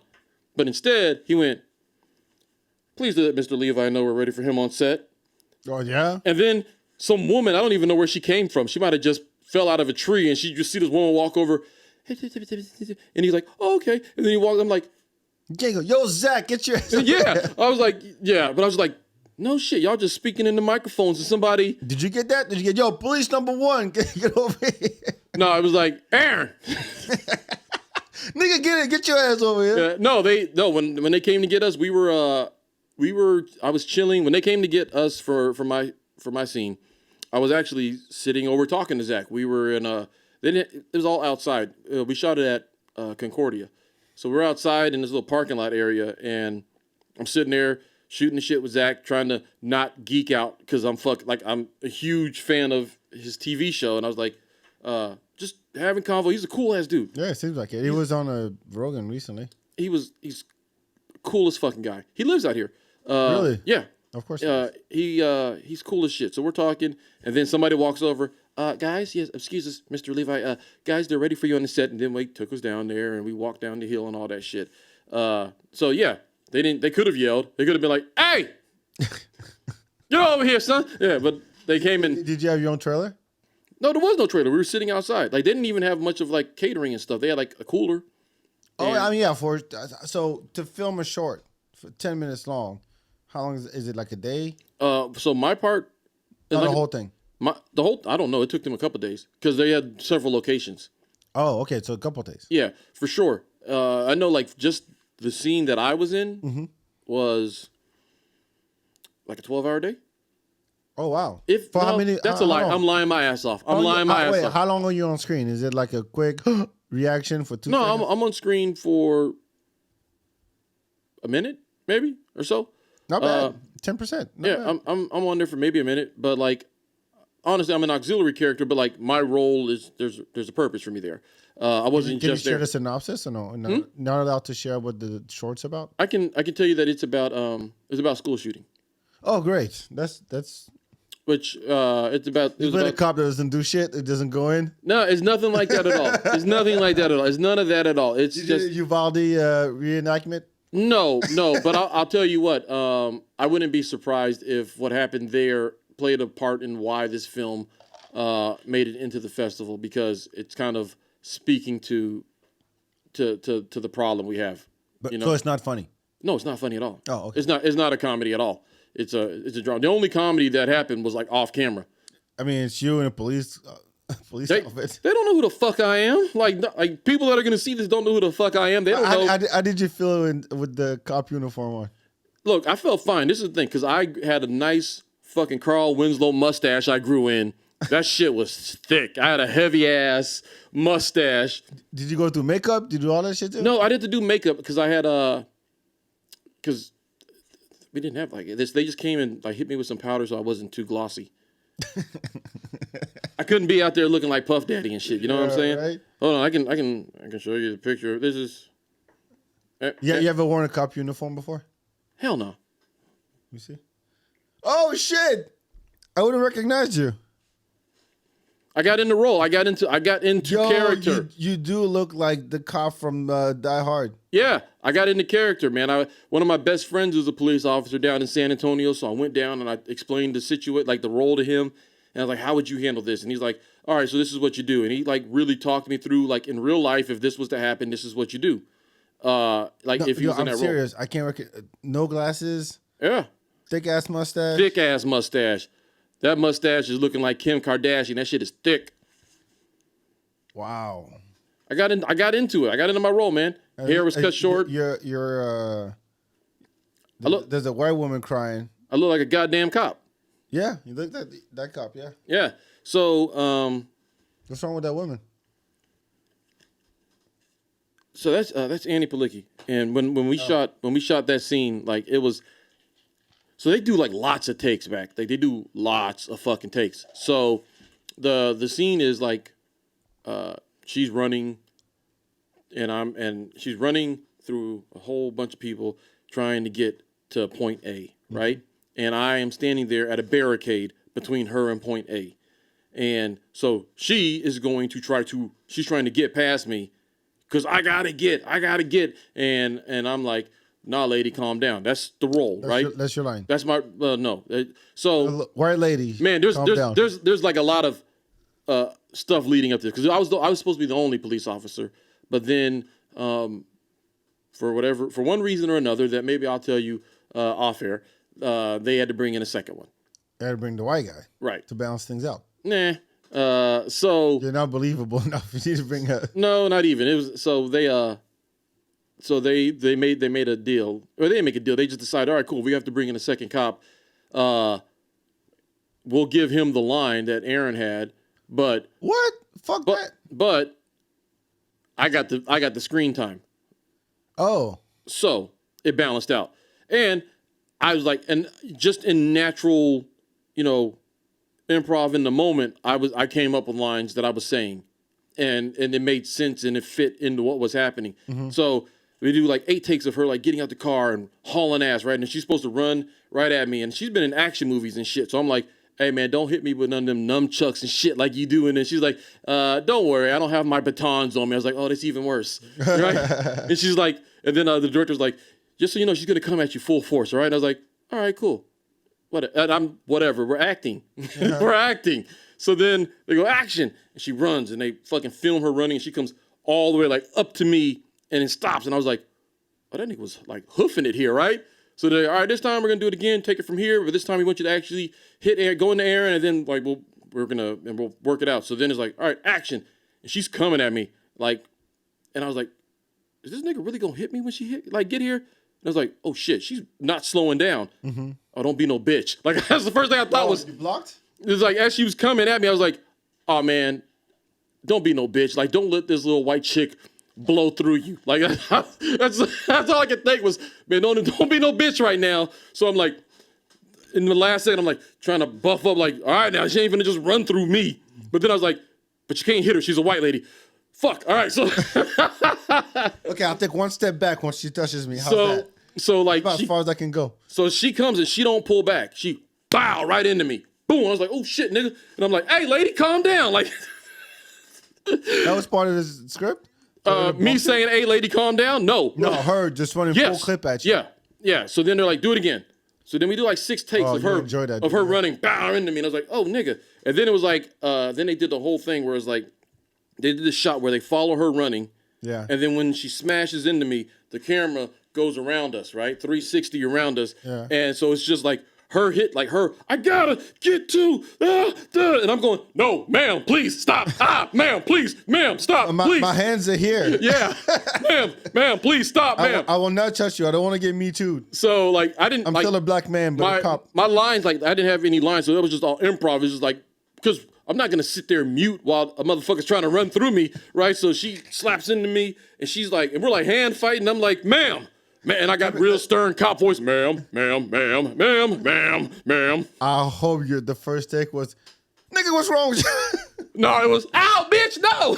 But instead, he went, please let Mr. Levi know we're ready for him on set. Oh, yeah? And then some woman, I don't even know where she came from. She might have just fell out of a tree, and she just see this woman walk over. And he's like, oh, okay. And then he walked, I'm like, yo, Zach, get your... yeah. I was like, yeah. But I was like, no shit, y'all just speaking in the microphones and somebody... Did you get that? Did you get, yo, police number one, get over here. No, I was like, Aaron. Nigga, get your ass over here. When they came to get us, I was chilling. When they came to get us for my scene, I was actually sitting over talking to Zach. We were in it was all outside. We shot it at Concordia. So we're outside in this little parking lot area, and I'm sitting there shooting the shit with Zach, trying to not geek out because I'm a huge fan of his TV show, and I was like, just having convo. He's a cool ass dude. Yeah, it seems like it. He was on a Rogan recently. He's coolest fucking guy. He lives out here. Really? Yeah. Of course. He's cool as shit. So we're talking, and then somebody walks over. Guys, yes, excuse us, Mr. Levi. Guys, they're ready for you on the set, and then they took us down there, and we walked down the hill and all that shit. So yeah. They could have yelled. They could have been like, hey, get over here, son. Yeah, but they came in. Did you have your own trailer? No, there was no trailer. We were sitting outside. Like, they didn't even have much of, like, catering and stuff. They had, like, a cooler. Oh, I mean, yeah. So to film a short for 10 minutes long, how long is it, like a day? So my part. No, like the whole thing. I don't know. It took them a couple of days because they had several locations. Oh, okay. So a couple of days. Yeah, for sure. I know, like, just the scene that I was in was like a 12-hour day. Oh, wow. How many? That's a lie. I'm lying my ass off. I'm lying my ass off. How long are you on screen? Is it like a quick reaction for 2 seconds? No, I'm on screen for a minute, maybe, or so. Not bad. 10%. Yeah, I'm on there for maybe a minute, but like honestly, I'm an auxiliary character, but like my role is there's a purpose for me there. I wasn't Can just you share there. the synopsis or no? Not allowed to share what the short's about? I can tell you that it's about school shooting. Oh, great. That's which it's about. You play a cop that doesn't do shit. It doesn't go in. No, it's nothing like that at all. It's nothing like that at all. It's none of that at all. It's just Uvalde reenactment. No, but I'll tell you what. I wouldn't be surprised if what happened there played a part in why this film made it into the festival, because it's kind of speaking to the problem we have. But so it's not funny. No, it's not funny at all. Oh, okay. It's not a comedy at all. It's a drama. The only comedy that happened was like off camera. I mean, it's you in a police outfit. They don't know who the fuck I am. Like people that are gonna see this don't know who the fuck I am. They don't know. How did you feel with the cop uniform on? Look, I felt fine. This is the thing, because I had a nice fucking Carl Winslow mustache I grew in. That shit was thick. I had a heavy ass mustache. Did you go through makeup? Did you do all that shit too? No, I didn't do makeup because I had because we didn't have like this. They just came and like hit me with some powder so I wasn't too glossy. I couldn't be out there looking like Puff Daddy and shit. You know what I'm saying? Right? Hold on, I can show you the picture. This is. Yeah, you ever worn a cop uniform before? Hell no. You see? Oh shit! I would have recognized you. I got in the role. I got into character. You do look like the cop from Die Hard. Yeah, I got into character, man. One of my best friends is a police officer down in San Antonio, so I went down and I explained the situation, like the role to him, and I was like, "How would you handle this?" And he's like, "All right, so this is what you do." And he like really talked me through, like in real life, if this was to happen, this is what you do. If he was in that role. I'm serious. I can't recognize. No glasses. Yeah. Thick ass mustache. Thick ass mustache. That mustache is looking like Kim Kardashian. That shit is thick. Wow. I got into it. I got into my role, man. Hair was cut short. There's a white woman crying. I look like a goddamn cop. Yeah, you look like that cop, yeah. Yeah. So What's wrong with that woman? So that's Annie Palicki. And when we shot that scene, like it was. So they do like lots of takes back. Like they do lots of fucking takes. So the scene is like she's running and she's running through a whole bunch of people trying to get to point A, right? And I am standing there at a barricade between her and point A. And so she is going to she's trying to get past me because I gotta get. And I'm like, nah, lady, calm down. That's the role, right? That's your line. That's my, no. So, white lady, man, there's like a lot of stuff leading up to this because I was supposed to be the only police officer, but then for one reason or another that maybe I'll tell you off air, they had to bring in a second one. They had to bring the white guy, right, to balance things out. Nah. So you're not believable enough. You need to bring her. No, not even. It was so they made a deal, or they didn't make a deal. They just decided, all right, cool. We have to bring in a second cop. We'll give him the line that Aaron had, but what? Fuck that. But I got the screen time. Oh, so it balanced out, and I was like, and just in natural, improv in the moment, I came up with lines that I was saying, and it made sense and it fit into what was happening. Mm-hmm. So we do like 8 takes of her like getting out the car and hauling ass, right? And she's supposed to run right at me, and she's been in action movies and shit. So I'm like, hey man, don't hit me with none of them nunchucks and shit like you do. And then she's like, don't worry, I don't have my batons on me. I was like, oh, that's even worse, right? And she's like, and then the director's like, just so you know, she's gonna come at you full force, all right? And I was like, all right, cool. Whatever. We're acting. Yeah. We're acting. So then they go action, and she runs, and they fucking film her running, and she comes all the way like up to me, and it stops, and I was like, oh, that nigga was like hoofing it here, right? So they're all right. This time we're gonna do it again. Take it from here, but this time we want you to actually hit air, go in the air, and then like we'll work it out. So then it's like, all right, action, and she's coming at me like, and I was like, is this nigga really gonna hit me when she get here? And I was like, oh shit, she's not slowing down. Mm-hmm. Oh, don't be no bitch. Like that's the first thing I thought was. You blocked? It was like as she was coming at me, I was like, oh man, don't be no bitch. Like don't let this little white chick blow through you. Like that's all I could think was, man, don't be no bitch right now. So I'm like, in the last second, I'm like trying to buff up, like, all right, now she ain't gonna just run through me. But then I was like, but you can't hit her. She's a white lady. Fuck. All right, so. Okay, I'll take one step back once she touches me. How's that? So like about as far as I can go. So she comes and she don't pull back. She bow right into me. Boom. I was like, oh shit, nigga. And I'm like, hey, lady, calm down. Like that was part of the script? Me saying, hey, lady, calm down? No, her just running full clip at you. Yeah. So then they're like, do it again. So then we do like 6 takes of her running bow into me. And I was like, oh, nigga. And then it was like, then they did the whole thing where it's like, they did the shot where they follow her running. Yeah. And then when she smashes into me, the camera goes around us, right? 360 around us. Yeah. And so it's just like her hit, like her, I gotta get to, and I'm going, no, ma'am, please stop. Ma'am, please, ma'am, stop, please. My hands are here. Yeah, ma'am, please stop, ma'am. I will not touch you. I don't want to get me too. So like, I'm still a black man, but a cop. My lines, like I didn't have any lines, so that was just all improv. It was just like, because I'm not gonna sit there mute while a motherfucker's trying to run through me, right? So she slaps into me, and she's like, and we're like hand fighting. I'm like, ma'am. And I got real stern cop voice, ma'am. I hope the first take was, nigga, what's wrong with you? No, it was, ow, bitch, no.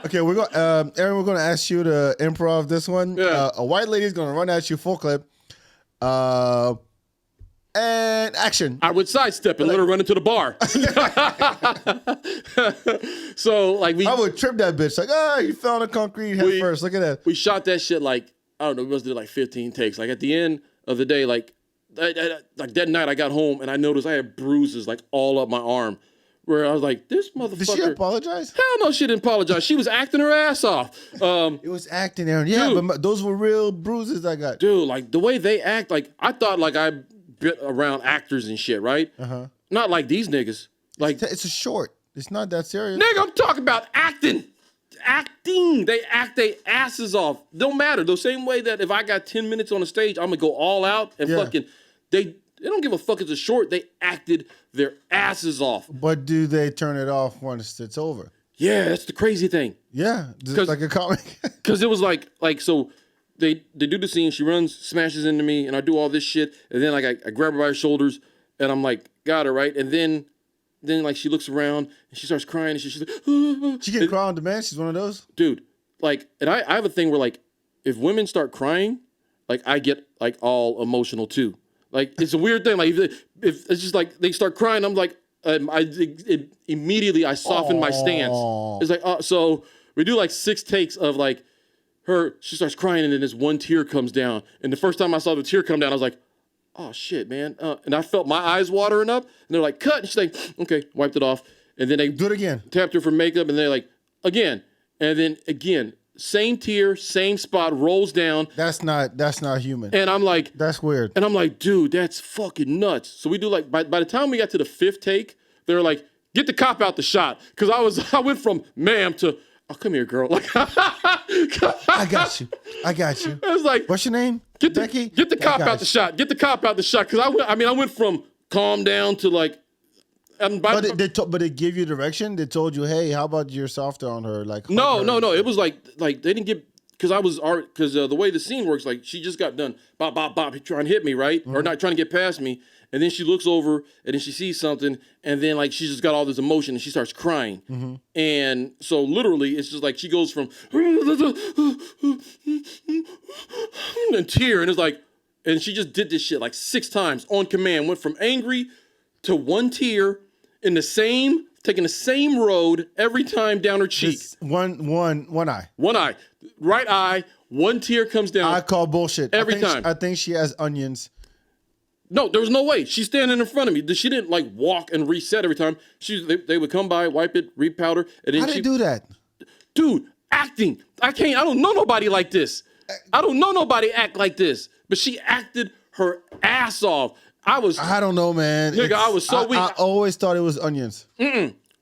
Okay, Aaron, we're gonna ask you to improv this one. Yeah. A white lady's gonna run at you full clip. And action. I would sidestep and let her run into the bar. So like I would trip that bitch. Like, you fell on the concrete head first. Look at that. We shot that shit like, I don't know, we must have did like 15 takes. Like at the end of the day, like that night I got home and I noticed I had bruises like all up my arm. Where I was like, this motherfucker. Did she apologize? Hell no, she didn't apologize. She was acting her ass off. It was acting, Aaron. Yeah, dude, but those were real bruises I got. Dude, like the way they act, like I thought like I bit around actors and shit, right? Uh-huh. Not like these niggas. Like it's a short. It's not that serious. Nigga, I'm talking about acting. Acting. They act their asses off. Don't matter. The same way that if I got 10 minutes on the stage, I'm gonna go all out and fucking They don't give a fuck. It's a short. They acted their asses off. But do they turn it off once it's over? Yeah, that's the crazy thing. Yeah, just like a comic. Because it was like so they do the scene. She runs, smashes into me, and I do all this shit. And then like I grab her by her shoulders, and I'm like, got her right. And then like she looks around and she starts crying, and she's like, She can cry on demand. She's one of those. Dude, like, and I have a thing where like if women start crying, like I get like all emotional too. Like it's a weird thing. Like if it's just like they start crying, I'm like, immediately I soften my stance. It's like, so we do like 6 takes of like she starts crying and then this one tear comes down. And the first time I saw the tear come down, I was like, oh shit, man. And I felt my eyes watering up and they're like, cut. And she's like, okay, wiped it off. And then they do it again. Tapped her for makeup and they're like, again. And then again, same tear, same spot, rolls down. That's not human. And I'm like, that's weird. And I'm like, dude, that's fucking nuts. So we do like, by the time we got to the 5th take, they were like, get the cop out the shot. Because I went from ma'am to, oh, come here, girl. Like, I got you. I was like, what's your name? Becky? Get the cop out the shot. Get the cop out the shot. Because I went from calm down to like, but they give you direction. They told you, hey, how about you're softer on her? Like no. It was like they didn't give because the way the scene works, like she just got done, bop bop bop, trying to hit me, right, or not trying to get past me, and then she looks over and then she sees something, and then like she just got all this emotion and she starts crying, and so literally it's just like she goes from and tear, and it's like, and she just did this shit like 6 times on command, went from angry to one tear. In taking the same road every time down her cheek. One eye. One eye. Right eye, one tear comes down. I call bullshit. Every time. I think she has onions. No, there was no way. She's standing in front of me. She didn't like walk and reset every time. They would come by, wipe it, repowder, and then How do they do that? Dude, acting. I don't know nobody like this. I don't know nobody act like this. But she acted her ass off. I don't know, man. Nigga, I was so weak. I always thought it was onions.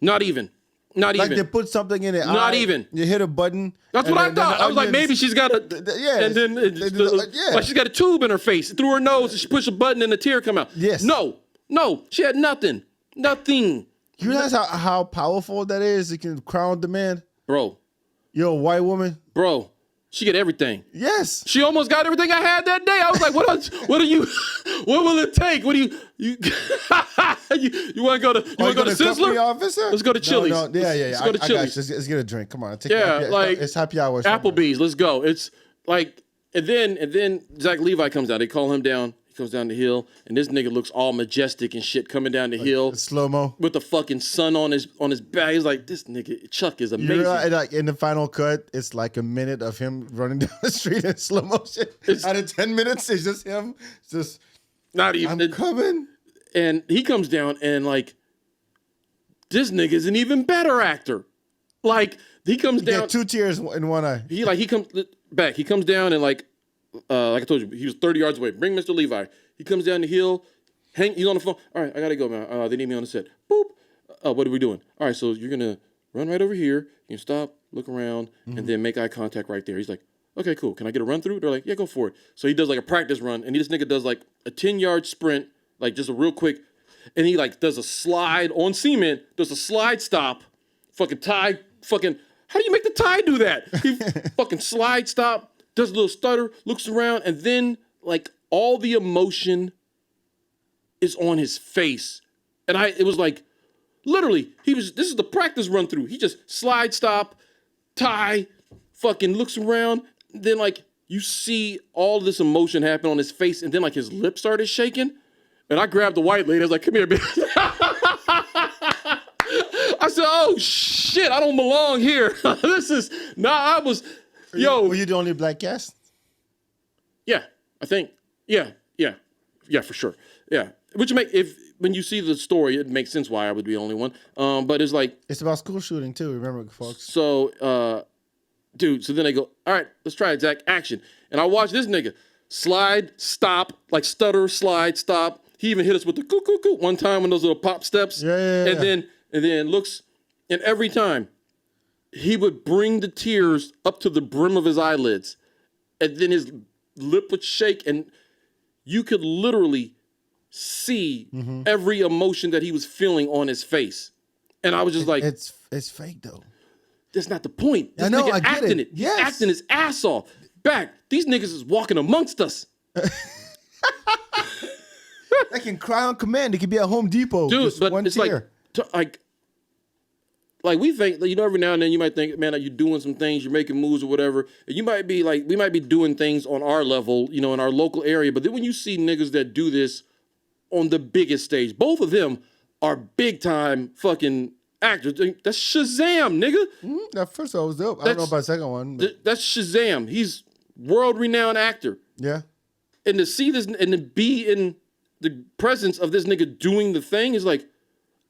Not even. Like they put something in it. Not even. You hit a button. That's what I thought. I was like, maybe she's got a... Yeah. And then like she's got a tube in her face. Through her nose, and she pushed a button and a tear come out. Yes. No. She had nothing. Nothing. You realize how powerful that is? It can crown demand. Bro. You're a white woman. Bro. She get everything. Yes. She almost got everything I had that day. I was like, what will it take? What do you want to go to Sizzler? Officer? Let's go to Chili's. No. Yeah. Let's go to Chili's. Let's get a drink. Come on. It's happy hour. Applebee's. Let's go. It's like, and then Zach Levi comes out. They call him down. He comes down the hill, and this nigga looks all majestic and shit coming down the hill. Slow-mo. With the fucking sun on his back. He's like, this nigga, Chuck is amazing. Like in the final cut, it's like a minute of him running down the street in slow motion. Out of 10 minutes, it's just him. It's just, not even. I'm coming. And he comes down, and like, this nigga's an even better actor. Like, he comes down. 2 tears in one eye. He comes back. He comes down and like I told you, he was 30 yards away. Bring Mr. Levi. He comes down the hill. He's on the phone. All right, I gotta go, man. They need me on the set. Boop. What are we doing? All right, so you're gonna run right over here. You can stop, look around, and then make eye contact right there. He's like, okay, cool. Can I get a run through? They're like, yeah, go for it. So he does like a practice run, and this nigga does like a 10-yard sprint, like just a real quick, and he like does a slide on cement, does a slide stop, fucking tie, fucking. How do you make the tie do that? He fucking slide stop. Does a little stutter, looks around, and then like all the emotion is on his face. And it was like, literally, this is the practice run through. He just slide stop, tie, fucking looks around. Then like you see all this emotion happen on his face, and then like his lips started shaking. And I grabbed the white lady. I was like, come here, bitch. I said, oh shit, I don't belong here. Were you the only black cast? Yeah, I think. Yeah, for sure. Yeah, which when you see the story, it makes sense why I would be the only one. But it's like it's about school shooting too. Remember, folks. So, dude. So then they go, all right, let's try it, Zach. Action. And I watch this nigga slide, stop, like stutter, slide, stop. He even hit us with the coo coo coo one time when those little pop steps. Yeah. And then looks, and every time he would bring the tears up to the brim of his eyelids, and then his lip would shake, and you could literally see every emotion that he was feeling on his face. And I was just like, it's fake though. That's not the point. This I know, nigga I get acting it. He's Yes. acting his ass off. Back, these niggas is walking amongst us. They can cry on command. They can be at Home Depot. Dude, just but one it's tier. like we think, you know, every now and then you might think, man, are you doing some things, you're making moves or whatever. And you might be like, we might be doing things on our level, you know, in our local area. But then when you see niggas that do this on the biggest stage, both of them are big time fucking actors. That's Shazam, nigga. That first one was dope. I don't know about the second one. But That's Shazam. He's world-renowned actor. yeah. And to see this and to be in the presence of this nigga doing the thing is like,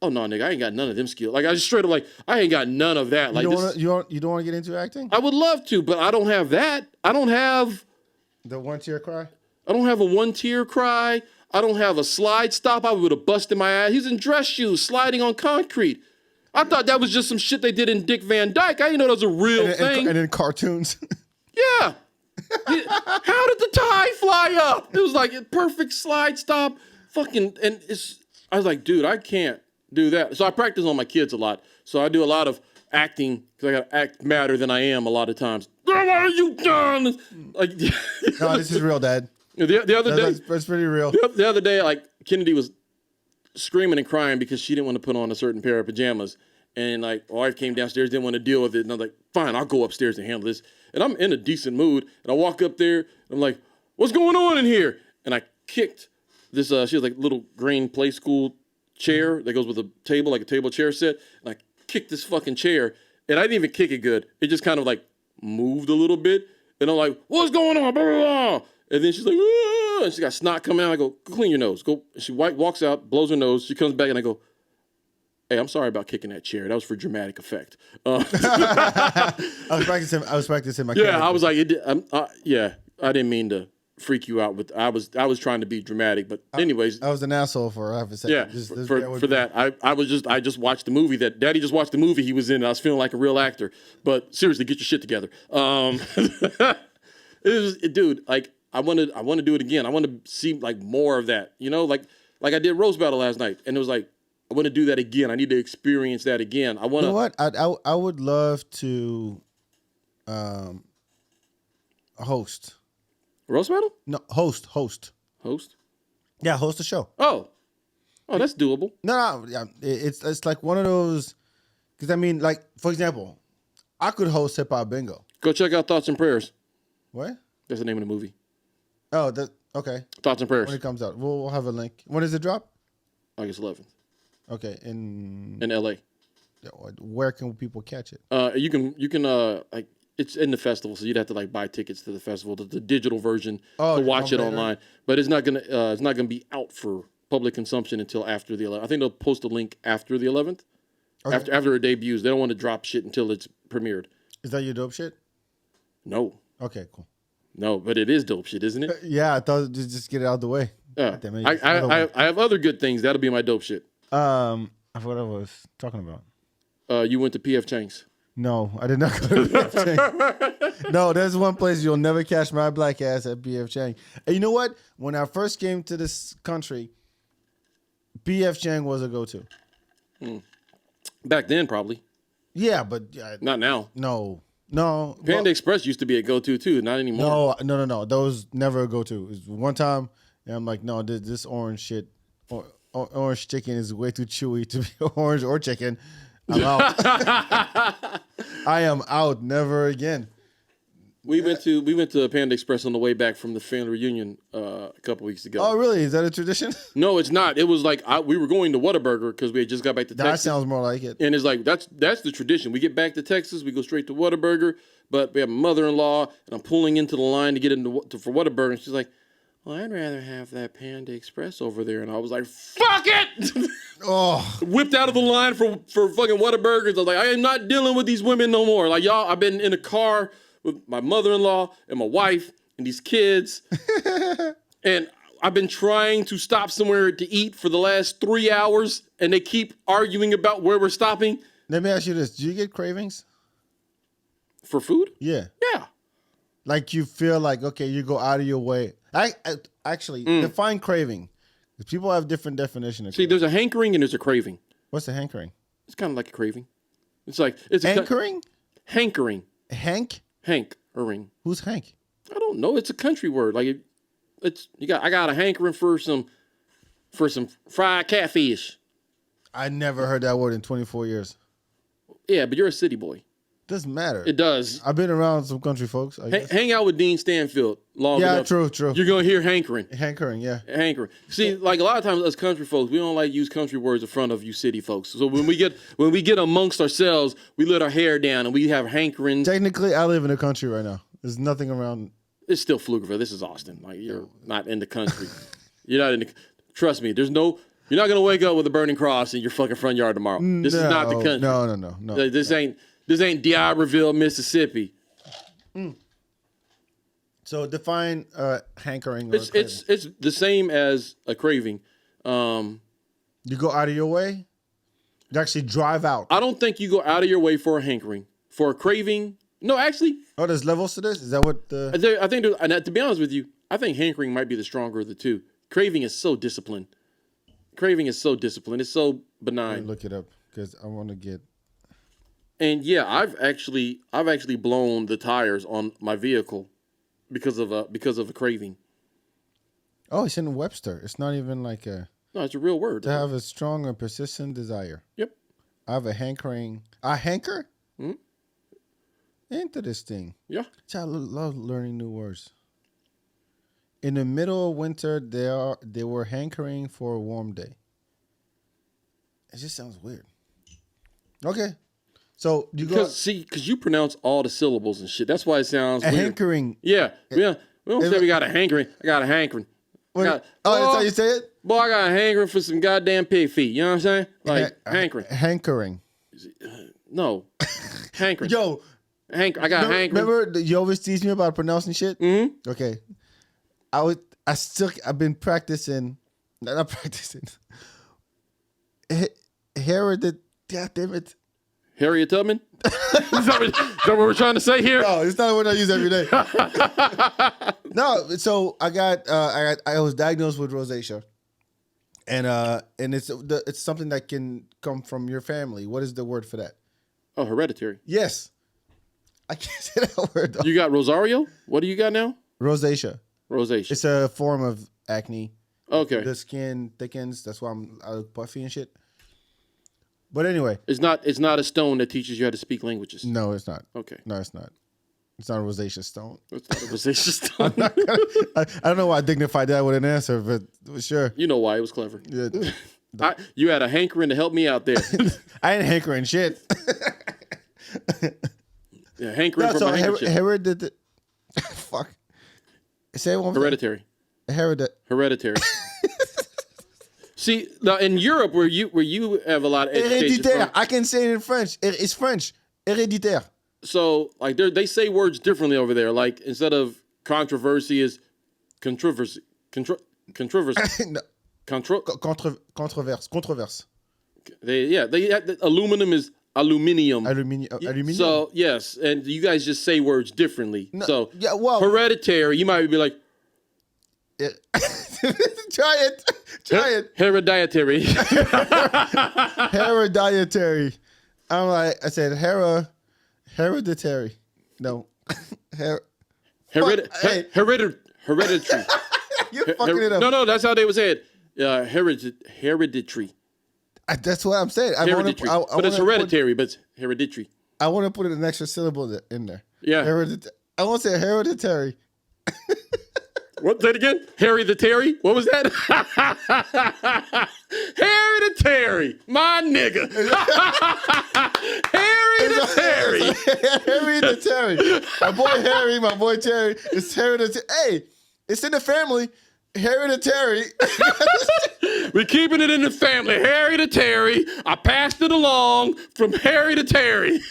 oh no, nigga, I ain't got none of them skills. Like I just straight up like, I ain't got none of that. Like You this, don't want to get into acting? I would love to, but I don't have that. I don't have The one tier cry? a one tear cry. I don't have a slide stop. I would have busted my ass. He's in dress shoes sliding on concrete. I thought that was just some shit they did in Dick Van Dyke. I didn't know that was a real thing. And in cartoons. Yeah. How did the tie fly up? It was like a perfect slide stop. Fucking, and I was like, dude, I can't do that. So I practice on my kids a lot. So I do a lot of acting because I got to act madder than I am a lot of times. What are you done? Like, No, this is real, Dad. the other day, That's pretty real. the other day, like Kennedy was screaming and crying because she didn't want to put on a certain pair of pajamas. And like, my wife came downstairs, didn't want to deal with it. And I'm like, fine, I'll go upstairs and handle this. And I'm in a decent mood. And I walk up there, and I'm like, what's going on in here? And I kicked this, she has like little green play school chair that goes with a table, like a table chair set. And I kicked this fucking chair. And I didn't even kick it good. It just kind of like moved a little bit. And I'm like, what's going on? Blah, blah, blah. And then she's like, ah, and she got snot coming out. I go, clean your nose. Go. She walks out, blows her nose. She comes back, and I go, hey, I'm sorry about kicking that chair. That was for dramatic effect. I was practicing my Yeah, I was like, I didn't mean to freak you out. I was trying to be dramatic, but anyways, I was an asshole for half a second. yeah. For that, I just watched the movie that Daddy just watched the movie he was in. And I was feeling like a real actor. But seriously, get your shit together. Dude, like I want to do it again. I want to see like more of that. You know, like I did roast battle last night, and it was like, I want to do that again. I need to experience that again. I want to. You know what? I would love to host. Roast battle? No, host. Host? Yeah, host a show. Oh, that's doable. No, yeah, it's like one of those. Because I mean, like for example, I could host Hip Hop Bingo. Go check out Thoughts and Prayers. What? That's the name of the movie. Oh, that okay. Thoughts and Prayers. When it comes out, we'll have a link. When does it drop? August 11th. Okay, in LA. Where can people catch it? You can like it's in the festival, so you'd have to like buy tickets to the festival, the digital version to watch it online. But it's not gonna be out for public consumption until after the 11th. I think they'll post a link after the 11th, okay. after it debuts. They don't want to drop shit until it's premiered. Is that your dope shit? No. Okay, cool. No, but it is dope shit, isn't it? Yeah, I thought just get it out of the way. I have other good things. That'll be my dope shit. I forgot what I was talking about. You went to PF Chang's. No, I did not go to PF Chang. No, there's one place you'll never catch my black ass at PF Chang. And you know what? When I first came to this country, PF Chang was a go-to. Back then, probably. Yeah, but not now. No. Panda Express used to be a go-to too. Not anymore. No. Those never a go-to. It was one time, and I'm like, no, this orange shit, orange chicken is way too chewy to be orange or chicken. I'm out. I am out. Never again. We went to Panda Express on the way back from the family reunion a couple weeks ago. Oh, really? Is that a tradition? No, it's not. It was like we were going to Whataburger because we had just got back to Texas. That sounds more like it. And it's like that's the tradition. We get back to Texas, we go straight to Whataburger. But we have a mother-in-law, and I'm pulling into the line to get for Whataburger, and she's like, "Well, I'd rather have that Panda Express over there." And I was like, "Fuck it!" Oh, whipped out of the line for fucking Whataburgers. I was like, I am not dealing with these women no more. Like y'all, I've been in a car with my mother-in-law and my wife and these kids. And I've been trying to stop somewhere to eat for the last 3 hours, and they keep arguing about where we're stopping. Let me ask you this. Do you get cravings? For food? Yeah. Yeah. Like you feel like, okay, you go out of your way. I actually define craving. People have different definition of See, there's a hankering and there's a craving. What's a hankering? It's kind of like a craving. It's like it's Hankering? hankering. Hankering. Who's Hank? I don't know. It's a country word. Like I got a hankering for some fried catfish. I never heard that word in 24 years. Yeah, but you're a city boy. Doesn't matter. It does. I've been around some country folks. I guess. Hang out with Dean Stanfield long enough. Yeah, true. You're gonna hear hankering. Hankering, yeah. Hankering. See, like a lot of times, us country folks, we don't like use country words in front of you city folks. So when we get amongst ourselves, we let our hair down and we have hankering. Technically, I live in the country right now. There's nothing around. It's still Pflugerville. This is Austin. Like you're not in the country. You're not in the. Trust me. You're not gonna wake up with a burning cross in your fucking front yard tomorrow. This is not the country. No. This ain't D'Iberville, Mississippi. So define hankering. It's the same as a craving. You go out of your way. You actually drive out. I don't think you go out of your way for a hankering. For a craving, no, actually. Oh, there's levels to this. Is that what the? I think, and to be honest with you, I think hankering might be the stronger of the two. Craving is so disciplined. It's so benign. Let me look it up because I want to get. And yeah, I've actually blown the tires on my vehicle because of a craving. Oh, it's in Webster. It's not even like a. No, it's a real word. To have a strong and persistent desire. Yep. I have a hankering. I hanker? Mm-hmm. Interesting. Yeah. I love learning new words. In the middle of winter, they were hankering for a warm day. It just sounds weird. Okay. So you because you pronounce all the syllables and shit. That's why it sounds weird. Hankering. Yeah. We don't say we got a hankering. I got a hankering. That's how you say it? Boy, I got a hankering for some goddamn pig feet. You know what I'm saying? Like hankering. Hankering. No. Hankering. Yo. I got hankering. Remember you always tease me about pronouncing shit? Mm-hmm. Okay. I've been practicing. Not practicing. God damn it. Harriet Tubman? Is that what we're trying to say here? No, it's not what I use every day. No, so I was diagnosed with rosacea, and it's something that can come from your family. What is the word for that? Oh, hereditary. Yes, I can't say that word though. You got Rosario? What do you got now? Rosacea. It's a form of acne. Okay. The skin thickens. That's why I look puffy and shit. But anyway, it's not a stone that teaches you how to speak languages. No, it's not. Okay. No, it's not. It's not a rosacea stone. It's not a rosacea stone. I don't know why I dignified that with an answer, but sure. You know why it was clever. Yeah. You had a hankering to help me out there. I ain't hankering shit. Yeah, hankering for my hereditary. Fuck. Say it one more Hereditary. Hereditary. See, now in Europe, where you have a lot of education Hereditaire. I can say it in French. It's French. Hereditaire. So, like, they say words differently over there. Like, instead of controversy is controversy. Controversy. No. Controverse. Aluminum is aluminium. Aluminium. So, yes, and you guys just say words differently. No, so, yeah, well, hereditary, you might be like, Try it. Hereditary. Hereditary. I said hereditary. No. Hereditary. You're fucking it up. No, that's how they would say it. Hereditary. That's what I'm saying. But it's hereditary, but it's hereditary. I want to put an extra syllable in there. Yeah. I want to say hereditary. What? Say it again? Harry the Terry? What was that? Harry the Terry. My nigga. Harry the Terry. Harry the Terry. My boy Harry, my boy Terry. It's Harry the Terry. Hey, it's in the family. Harry the Terry. We're keeping it in the family. Harry the Terry. I passed it along from Harry the Terry.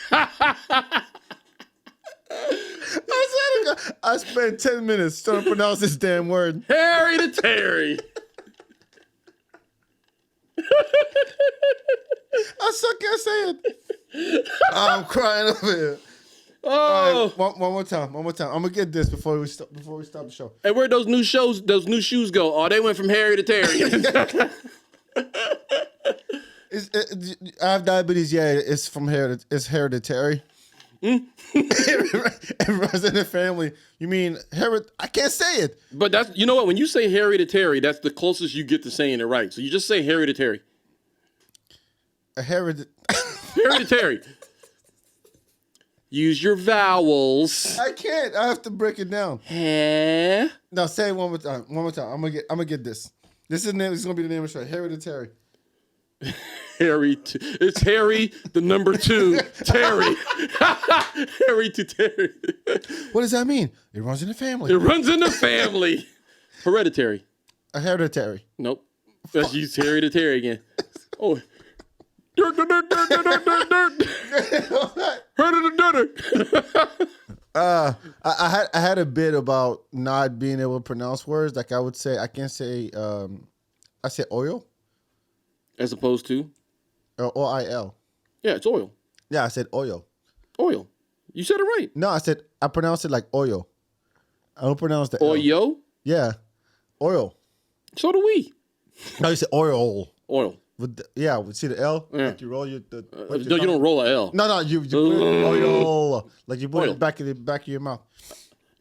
I spent 10 minutes trying to pronounce this damn word. Harry the Terry. I still can't say it. I'm crying over here. Oh. Right, one more time. I'm gonna get this before we stop the show. And where'd those new shoes go? Oh, they went from hereditary. I have diabetes. Yeah, it's it's hereditary. It runs in the family. You mean I can't say it. But that's, you know what? When you say hereditary, that's the closest you get to saying it right. So you just say hereditary. Hereditary. Use your vowels. I can't. I have to break it down. No, say it one more time. I'm gonna get this. This is gonna be the name of the show. Hereditary. It's Harry, the number 2, Terry. Harry to Terry. What does that mean? It runs in the family. It runs in the family. Hereditary. A hereditary. Nope. Let's use hereditary again. Oh. Dirt. I had a bit about not being able to pronounce words. Like I can't say. I say oil. As opposed to? OIL. Yeah, it's oil. Yeah, I said oil. Oil. You said it right. No, I pronounced it like oil. I don't pronounce the L. Oyo? Yeah, oil. So do we. No, you said oil. Oil. See the L? Yeah. Like you roll your... No, you don't roll a L. No, you put it oil. Like you put it back in the back of your mouth.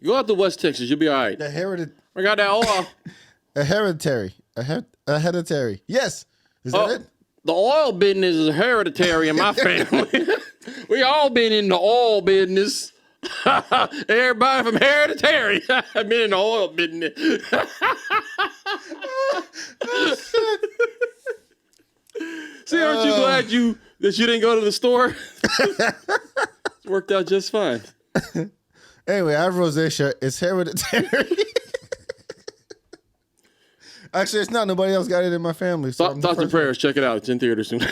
Go out to West Texas. You'll be all right. The hereditary. I got that oil. A hereditary. A hereditary. Yes. Is that it? The oil business is hereditary in my family. We all been in the oil business. Everybody from hereditary. I've been in the oil business. Oh, shit. See, aren't you glad that you didn't go to the store? It worked out just fine. Anyway, I have rosacea. It's hereditary. Actually, it's not. Nobody else got it in my family. So Thoughts and prayers. Check it out. It's in theaters soon.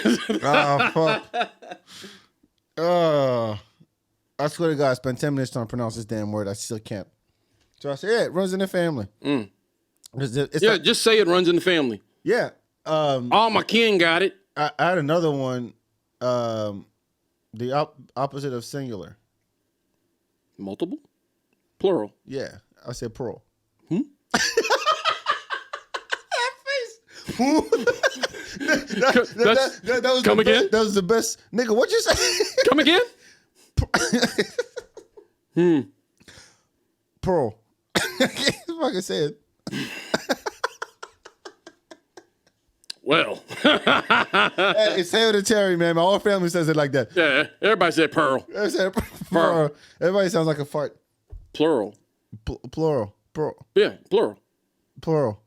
Oh, fuck. I swear to God, I spent 10 minutes trying to pronounce this damn word. I still can't. So I said, yeah, it runs in the family. It's just say it runs in the family. Yeah. All my kin got it. I had another one. The opposite of singular. Multiple? Plural. Yeah. I said plural. That was Come again? That was the best. Nigga, what'd you say? Come again? Pearl. I can't fucking say it. Well. It's hereditary, man. My whole family says it like that. Yeah, everybody said pearl. I said pearl. Everybody sounds like a fart. Plural. Plural. Yeah, plural. Plural.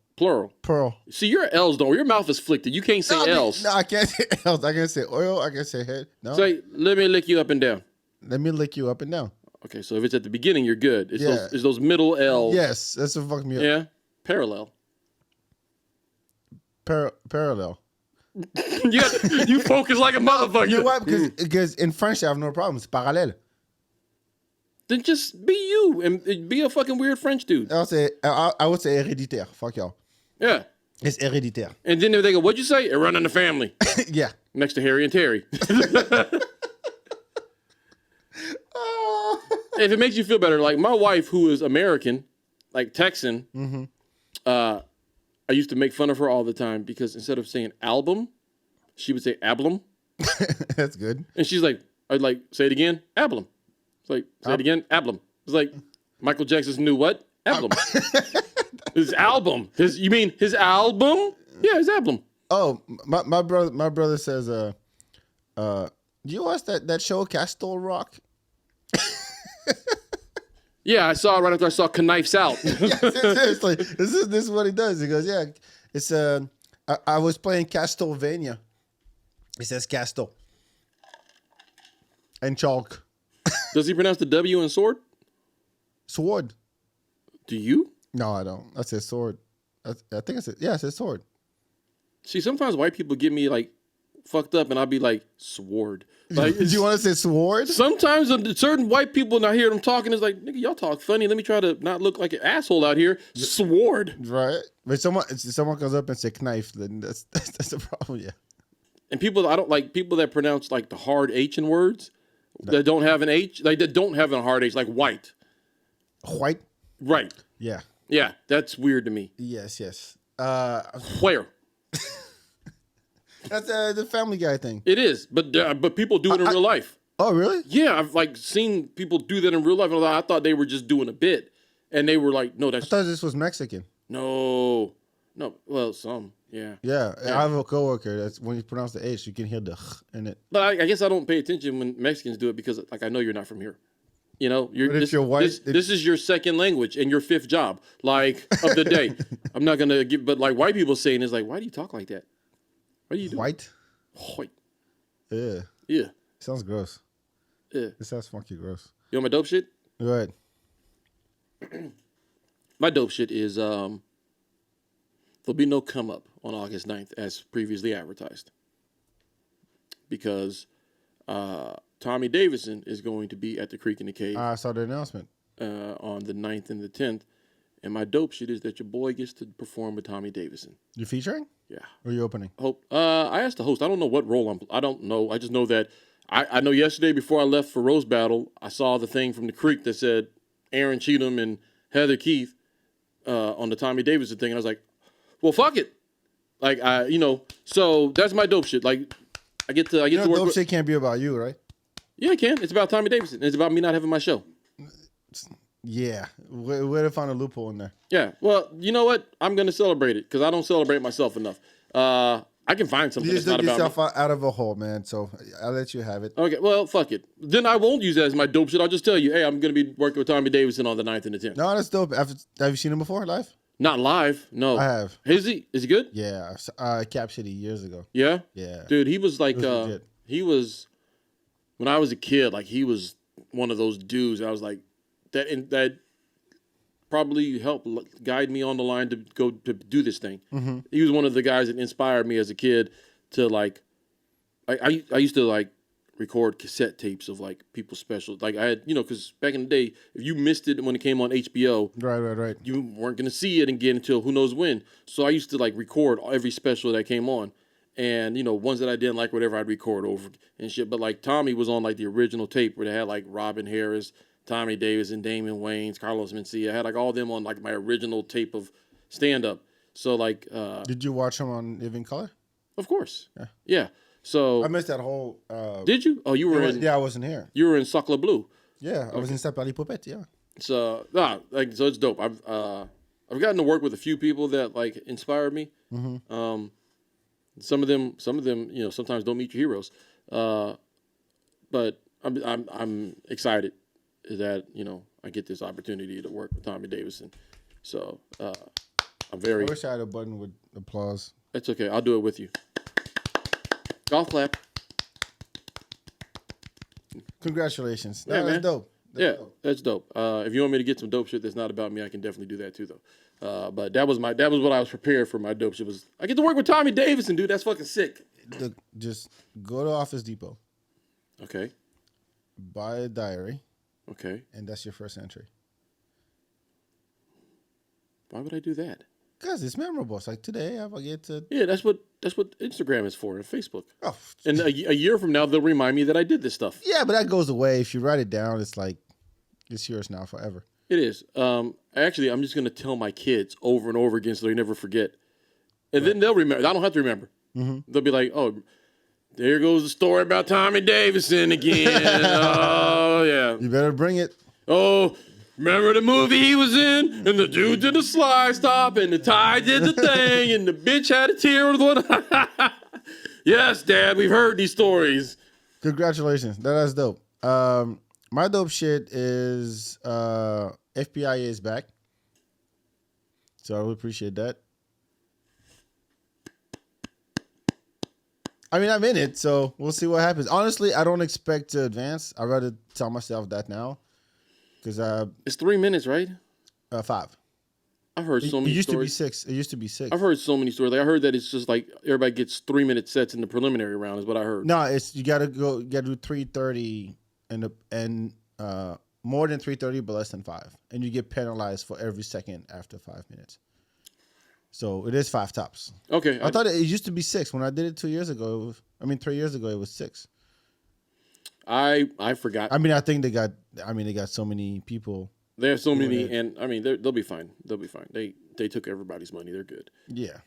Pearl. See, your L's don't. Your mouth is flicked. You can't say L's. No, I can't say L's. I can say oil. I can say head. No. Say, let me lick you up and down. Let me lick you up and down. Okay, so if it's at the beginning, you're good. It's, Yeah. it's those middle L's. Yes, that's what fucked me up. Yeah, parallel. Parallel. You focus like a motherfucker. You know what? Because in French, I have no problem. It's parallèle. Then just be you and be a fucking weird French dude. I would say héréditaire. Fuck y'all. Yeah. It's héréditaire. And then if they go, what'd you say? It run in the family. Yeah. Next to Harry and Terry. If it makes you feel better, like my wife, who is American, like Texan, I used to make fun of her all the time because instead of saying album, she would say ablum. That's good. And she's like, I'd like, say it again, ablum. It's like, say it again, ablum. It's like, Michael Jackson's new what? Ablum. His album. You mean his album? Yeah, his album. Oh, my brother says, you watch that show Castle Rock? Yeah, I saw it right after I saw Knives Out. Yeah, seriously, this is what he does. He goes, yeah, it's I was playing Castlevania. He says Castle and chalk. Does he pronounce the W in sword? Sword. Do you? No, I don't. I said sword. I think I said sword. See, sometimes white people get me like fucked up, and I'll be like sword. Like, do you want to say sword? Sometimes certain white people, and I hear them talking, it's like, nigga, y'all talk funny. Let me try to not look like an asshole out here. Sword. Right. But someone comes up and say knife, then that's the problem. Yeah. And people, I don't like people that pronounce like the hard H in words. that don't have an H, like that don't have a hard H, like white. White? Right. Yeah. Yeah, that's weird to me. Yes. Where? That's the Family Guy thing. It is, but people do it in real life. Oh, really? Yeah, I've like seen people do that in real life. And I thought they were just doing a bit, and they were like, "No, I thought this was Mexican. no." Well, some, yeah. Yeah, I have a coworker that's when you pronounce the H, you can hear the in it. But I guess I don't pay attention when Mexicans do it because, like, I know you're not from here. You know, But if you're white, this is your second language and your fifth job, like of the day. I'm not gonna give, but like white people saying is like, why do you talk like that? What do you do? White? White. Yeah. Yeah. Sounds gross. Yeah. It sounds funky gross. You know my dope shit? Go ahead. My dope shit is there'll be no come up on August 9th as previously advertised. Because Tommy Davidson is going to be at the Creek in the Cave I saw the announcement. on the 9th and the 10th. And my dope shit is that your boy gets to perform with Tommy Davidson. You featuring? Yeah. Or you opening? Hope. I asked the host. I don't know what role I don't know. I just know that I know yesterday before I left for Rose Battle, I saw the thing from the Creek that said Aaron Cheatham and Heather Keith on the Tommy Davidson thing, and I was like, well, fuck it. Like so that's my dope shit. Like I get to work. Dope shit can't be about you, right? Yeah, it can. It's about Tommy Davidson. It's about me not having my show. Yeah. Where to find a loophole in there? Yeah. Well, you know what? I'm gonna celebrate it because I don't celebrate myself enough. I can find something You just that's took not about me. yourself out of a hole, man. So I'll let you have it. Okay, well, fuck it. Then I won't use that as my dope shit. I'll just tell you, hey, I'm going to be working with Tommy Davidson on the 9th and the 10th. No, that's dope. Have you seen him before live? Not live, no. I have. Is he good? Yeah. Cap City years ago. Yeah? Yeah. Dude, he was like, legit. when I was a kid, like he was one of those dudes. I was like, that probably helped guide me on the line to go to do this thing. Mm-hmm. He was one of the guys that inspired me as a kid to like, I used to like record cassette tapes of like people's specials. Like I had, because back in the day, if you missed it when it came on HBO, Right. you weren't going to see it again until who knows when. So I used to like record every special that came on. And, ones that I didn't like, whatever, I'd record over and shit. But like Tommy was on like the original tape where they had like Robin Harris, Tommy Davis, and Damon Wayans, Carlos Mencia. I had like all them on like my original tape of stand-up. So like... Did you watch him on Living Color? Of course. Yeah. So... I missed that whole... did you? Oh, you were in... Yeah, I wasn't here. You were in Sacre Bleu. Yeah, I was in Sapali Popette, yeah. So, so it's dope. I've gotten to work with a few people that like inspired me. Mm-hmm. Some of them, sometimes don't meet your heroes. But I'm excited that I get this opportunity to work with Tommy Davidson. So I'm very. I wish I had a button with applause. That's okay. I'll do it with you. Golf clap. Congratulations. Yeah, That's man. dope. That's dope. If you want me to get some dope shit that's not about me, I can definitely do that too, though. But that was what I was prepared for. My dope shit was I get to work with Tommy Davidson, dude. That's fucking sick. Just go to Office Depot. Okay. Buy a diary. Okay. And that's your first entry. Why would I do that? Because it's memorable. It's like today I get to. Yeah, that's what Instagram is for and Facebook. Oh. And a year from now they'll remind me that I did this stuff. Yeah, but that goes away. If you write it down, it's like it's yours now forever. It is. Actually, I'm just gonna tell my kids over and over again so they never forget, and then they'll remember. I don't have to remember. Mm-hmm. They'll be like, "Oh, there goes the story about Tommy Davidson again." Oh yeah. You better bring it. Oh, remember the movie he was in, and the dude did the slide stop, and the tie did the thing, and the bitch had a tear on one. Yes, Dad, we've heard these stories. Congratulations. That's dope. My dope shit is FBI is back. So I would appreciate that. I mean, I'm in it, so we'll see what happens. Honestly, I don't expect to advance. I'd rather tell myself that now. Because it's 3 minutes, right? 5. I've heard so many stories. It used to be 6. It used to be 6. I've heard so many stories. Like I heard that it's just like everybody gets 3-minute sets in the preliminary round is what I heard. No, it's you gotta do 3:30 and more than 3:30 but less than 5. And you get penalized for every second after 5 minutes. So it is 5 tops. Okay. I thought it used to be 6. When I did it 2 years ago, 3 years ago, it was 6. I forgot. I mean, I think they got so many people. They have so many, it. and I mean, they'll be fine. They'll be fine. They took everybody's money. They're good. Yeah.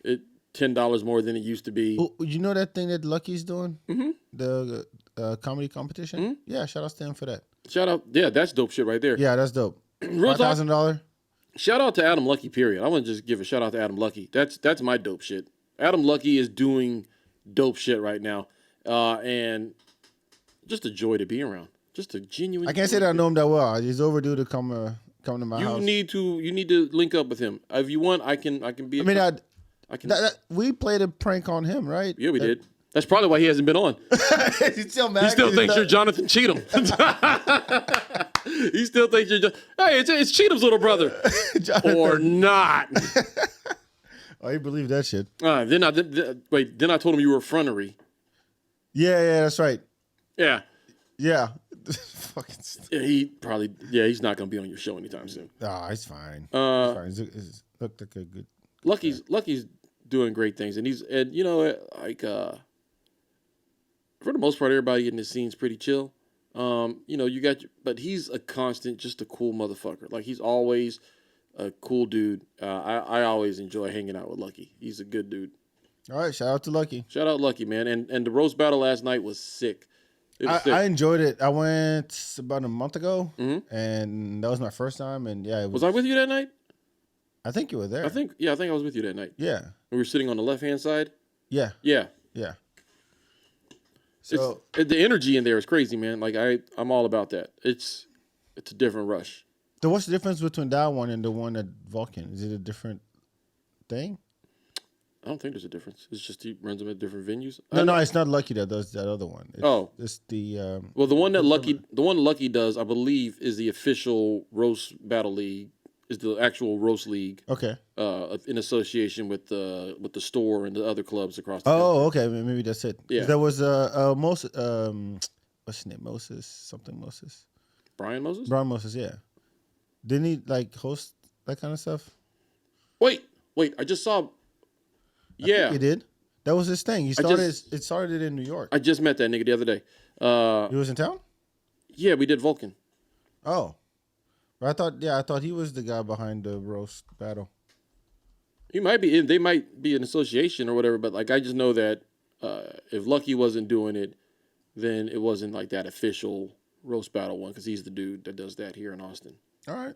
$10 more than it used to be. Oh, you know that thing that Lucky's doing? Mm-hmm. The comedy competition? Mm-hmm. Yeah, shout out to him for that. Shout out. Yeah, that's dope shit right there. Yeah, that's dope. Real talk. $5,000. Shout out to Adam Lucky, period. I want to just give a shout out to Adam Lucky. That's my dope shit. Adam Lucky is doing dope shit right now. And just a joy to be around. Just a genuine. I can't say that I know him that well. He's overdue to come to my house. You need to link up with him. If you want, I can be. I can. We played a prank on him, right? Yeah, we did. That's probably why he hasn't been on. He's still mad. He still thinks you're Jonathan Cheatham. He still thinks you're hey, it's Cheatham's little brother. Or not. Oh, he believed that shit. Then I told him you were frontery. Yeah, that's right. Yeah. Yeah. Fucking he's not going to be on your show anytime soon. Oh, he's fine. He's looked like a good. Lucky's doing great things, and you know, like for the most part, everybody in the scene's pretty chill. You know, but he's a constant, just a cool motherfucker. Like, he's always a cool dude. I always enjoy hanging out with Lucky. He's a good dude. All right, shout out to Lucky. Shout out Lucky, man. And the roast battle last night was sick. I enjoyed it. I went about a month ago, and that was my first time. And yeah, was I with you that night? I think you were there. I think I was with you that night. Yeah. We were sitting on the left hand side. Yeah. Yeah. Yeah. So the energy in there is crazy, man. Like I'm all about that. It's a different rush. So what's the difference between that one and the one at Vulcan? Is it a different thing? I don't think there's a difference. It's just he runs them at different venues. No, it's not Lucky that does that other one. It's the well, the one Lucky does, I believe, is the official roast battle league. Is the actual roast league. Okay. In association with the store and the other clubs across the country. country. Okay, maybe that's it. Yeah. There was Moses what's his name? Moses. Brian Moses? Brian Moses, yeah. Didn't he like host that kind of stuff? Wait, I just saw I think he did. That was his thing. It started in New York. I just met that nigga the other day. He was in town? Yeah, we did Vulcan. Oh. But I thought he was the guy behind the roast battle. He might be. They might be an association or whatever. But like, I just know that if Lucky wasn't doing it, then it wasn't like that official roast battle one, because he's the dude that does that here in Austin. All right.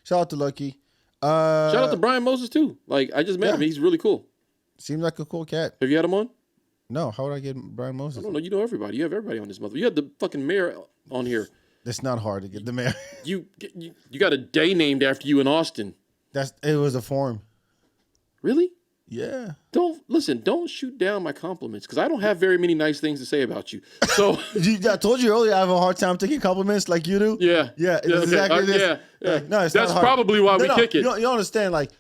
Shout out to Lucky. Shout out to Brian Moses too. Like, I just met him. He's really cool. Seems like a cool cat. Have you had him on? No. How would I get Brian Moses? I don't know. You know everybody. You have everybody on this mother. You had the fucking mayor on here. It's not hard to get the mayor. You got a day named after you in Austin. It was a form. Really? Yeah. Don't shoot down my compliments, because I don't have very many nice things to say about you. So I told you earlier I have a hard time taking compliments like you do. Yeah. Yeah. It's exactly this. Yeah. No, it's that's not hard. Probably why we kick it. You don't understand. Like,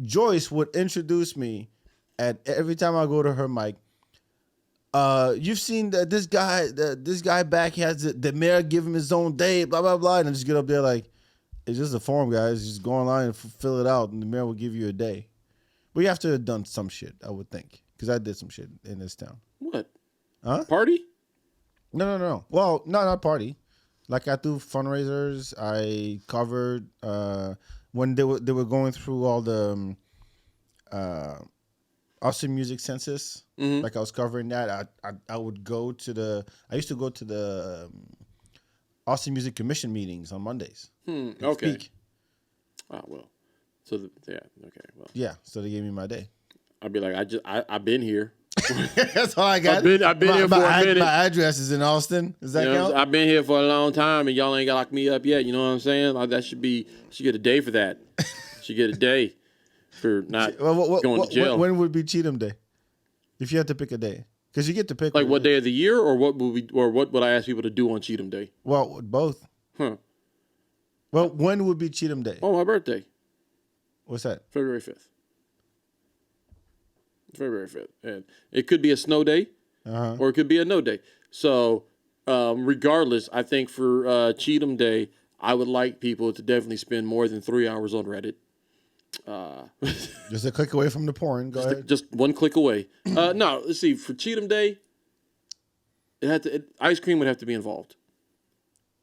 Joyce would introduce me every time I go to her mic. You've seen this guy back. He has the mayor give him his own day, blah blah blah, and I just get up there like, it's just a form, guys. Just go online and fill it out, and the mayor will give you a day. But you have to have done some shit, I would think, because I did some shit in this town. What? Huh? Party? No. Well, no, not party. Like, I threw fundraisers. I covered when they were going through all the Austin music census. Mm-hmm. Like, I was covering that. I would go to I used to go to the Austin Music Commission meetings on Mondays. Okay. Speak. Oh, well. So okay. Well. Yeah. So they gave me my day. I'd be like, I've been here. That's all I got. I've been here for a minute. My address is in Austin. Does that count? I've been here for a long time, and y'all ain't got locked me up yet. You know what I'm saying? Like, should get a day for that. Should get a day for not going to jail. When would be Cheatham Day? If you had to pick a day, because you get to pick. Like, what day of the year, or what would I ask people to do on Cheatham Day? Well, both. Huh. Well, when would be Cheatham Day? Oh, my birthday. What's that? February 5th. February 5th. And it could be a snow day, or it could be a no day. So, regardless, I think for Cheatham Day, I would like people to definitely spend more than 3 hours on Reddit. Just a click away from the porn. Go ahead. Just one click away. No, let's see. For Cheatham Day, Ice cream would have to be involved.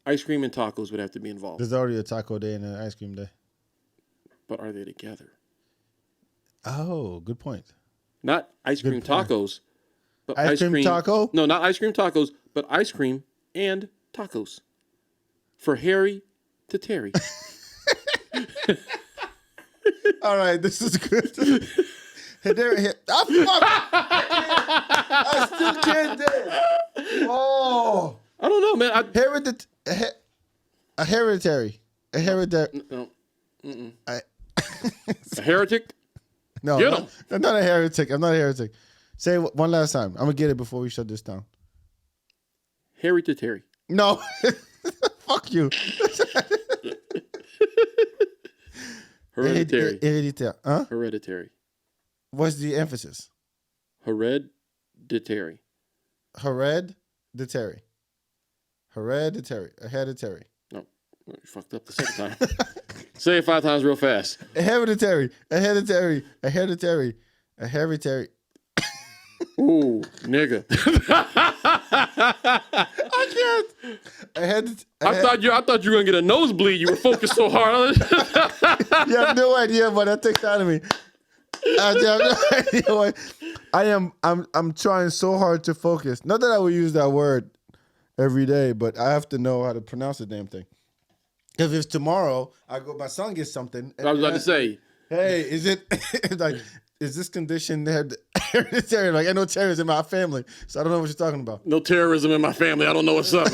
Ice cream and tacos would have to be involved. There's already a taco day and an ice cream day. But are they together? Oh, good point. Not ice cream tacos, but ice cream taco? No, not ice cream tacos, but ice cream and tacos. For Harry to Terry. All right, this is good. I still can't do it. Oh. I don't know, man. A hereditary. A hereditary. No. A heretic? No, I'm not a heretic. I'm not a heretic. Say it one last time. I'm going to get it before we shut this down. Harry to Terry. No. Fuck you. Hereditary. Hereditary. Huh? Hereditary. What's the emphasis? Hereditary. Hereditary. Hereditary. Hereditary. No, you fucked up the second time. Say it 5 times real fast. A hereditary. A hereditary. A hereditary. A hereditary. Ooh, nigga. I can't. I thought you were gonna get a nosebleed. You were focused so hard on it. You have no idea, but that takes out of me. I have no idea what I'm trying so hard to focus. Not that I would use that word every day, but I have to know how to pronounce the damn thing. Because if tomorrow my son gets something. I was about to say, hey, is it like, is this condition hereditary? Like, I know terrorism in my family, so I don't know what you're talking about. no terrorism in my family. I don't know what's up.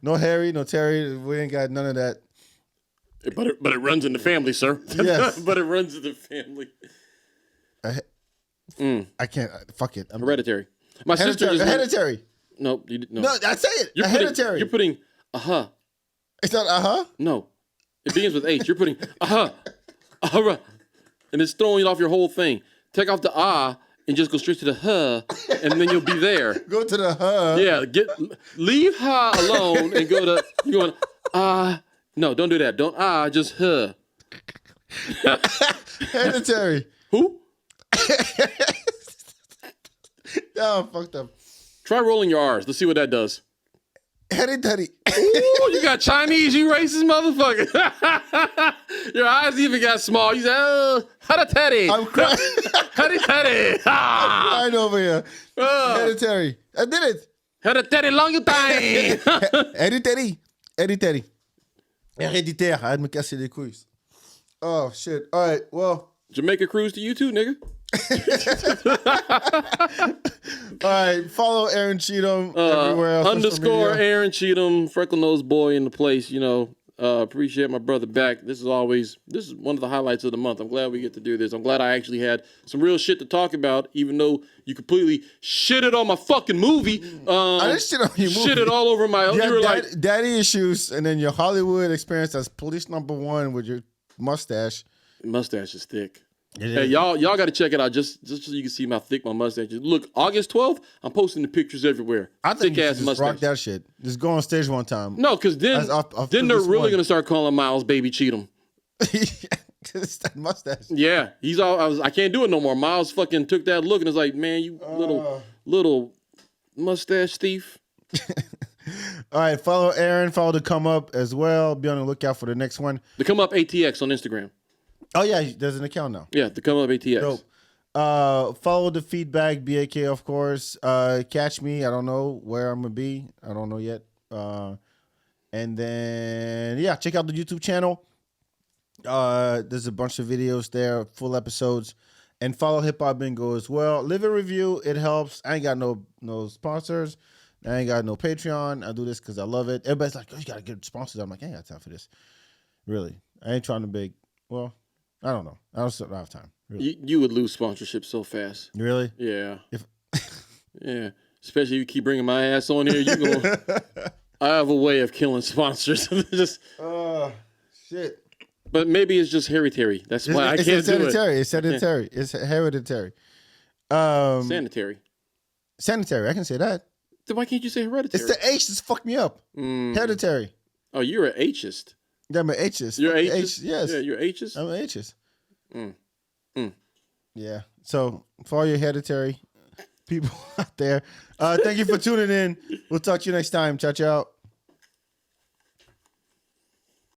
No Harry, no Terry. We ain't got none of that. But it runs in the family, sir. Yes. But it runs in the family. I can't. Fuck it. Hereditary. My sister just hereditary. No, No, I say it. Hereditary. You're putting uh-huh. It's not uh-huh? No. It begins with H. You're putting uh-huh. Uh-huh. And it's throwing off your whole thing. Take off the and just go straight to the huh, and then you'll be there. Go to the huh. Yeah, leave ha alone and go to you're going no, don't do that. Don't just huh. Hereditary. Who? Oh, fucked up. Try rolling your R's. Let's see what that does. Hereditary. Ooh, you got Chinese, you racist motherfucker. Your eyes even got small. You said, oh, hereditary. I'm crying. Hereditary. I'm crying over here. Hereditary. I did it. Hereditary long time. Hereditary. Hereditary. Hereditaire. Arrête de me casser les couilles. Oh, shit. All right, well. Jamaica cruise to you too, nigga. All right, follow Aaron Cheatham everywhere else. _ Aaron Cheatham, freckle nosed boy in the place. Appreciate my brother back. This is one of the highlights of the month. I'm glad we get to do this. I'm glad I actually had some real shit to talk about, even though you completely shitted on my fucking movie. I didn't shit on your movie. Shitted all over my. You were like daddy issues, and then your Hollywood experience as police #1 with your mustache. Mustache is thick. Hey, y'all got to check it out just so you can see how thick my mustache is. Look, August 12th, I'm posting the pictures everywhere. I think you just rock that shit. Just go on stage one time. No, because then they're really going to start calling Miles Baby Cheatham. It's that mustache. Yeah, I can't do it no more. Miles fucking took that look and was like, man, you little mustache thief. All right, follow Aaron. Follow the Come Up as well. Be on the lookout for the next one. The Come Up ATX on Instagram. Oh, yeah, there's an account now. Yeah, the Come Up ATX. Dope. Follow the Feedbak, BAK, of course. Catch me. I don't know where I'm going to be. I don't know yet. And then, yeah, check out the YouTube channel. There's a bunch of videos there, full episodes. And follow Hip Hop Bingo as well. Leave a review. It helps. I ain't got no sponsors. I ain't got no Patreon. I do this because I love it. Everybody's like, oh, you got to get sponsors. I'm like, I ain't got time for this. Really. I ain't trying to beg. Well, I don't know. I don't have time. Really. You would lose sponsorship so fast. Really? Yeah. Yeah. Especially if you keep bringing my ass on here. I have a way of killing sponsors. Shit. But maybe it's just hereditary. That's why I can't do it. It's hereditary. It's hereditary. Sanitary. Sanitary. I can say that. Then why can't you say hereditary? It's the H that's fucked me up. Hereditary. Oh, you're an Hist. Yeah, I'm an Hist. You're Hist? Yes. Yeah, you're Hist? I'm an Hist. Yeah. So, for all your hereditary people out there. Thank you for tuning in. We'll talk to you next time. Ciao, ciao.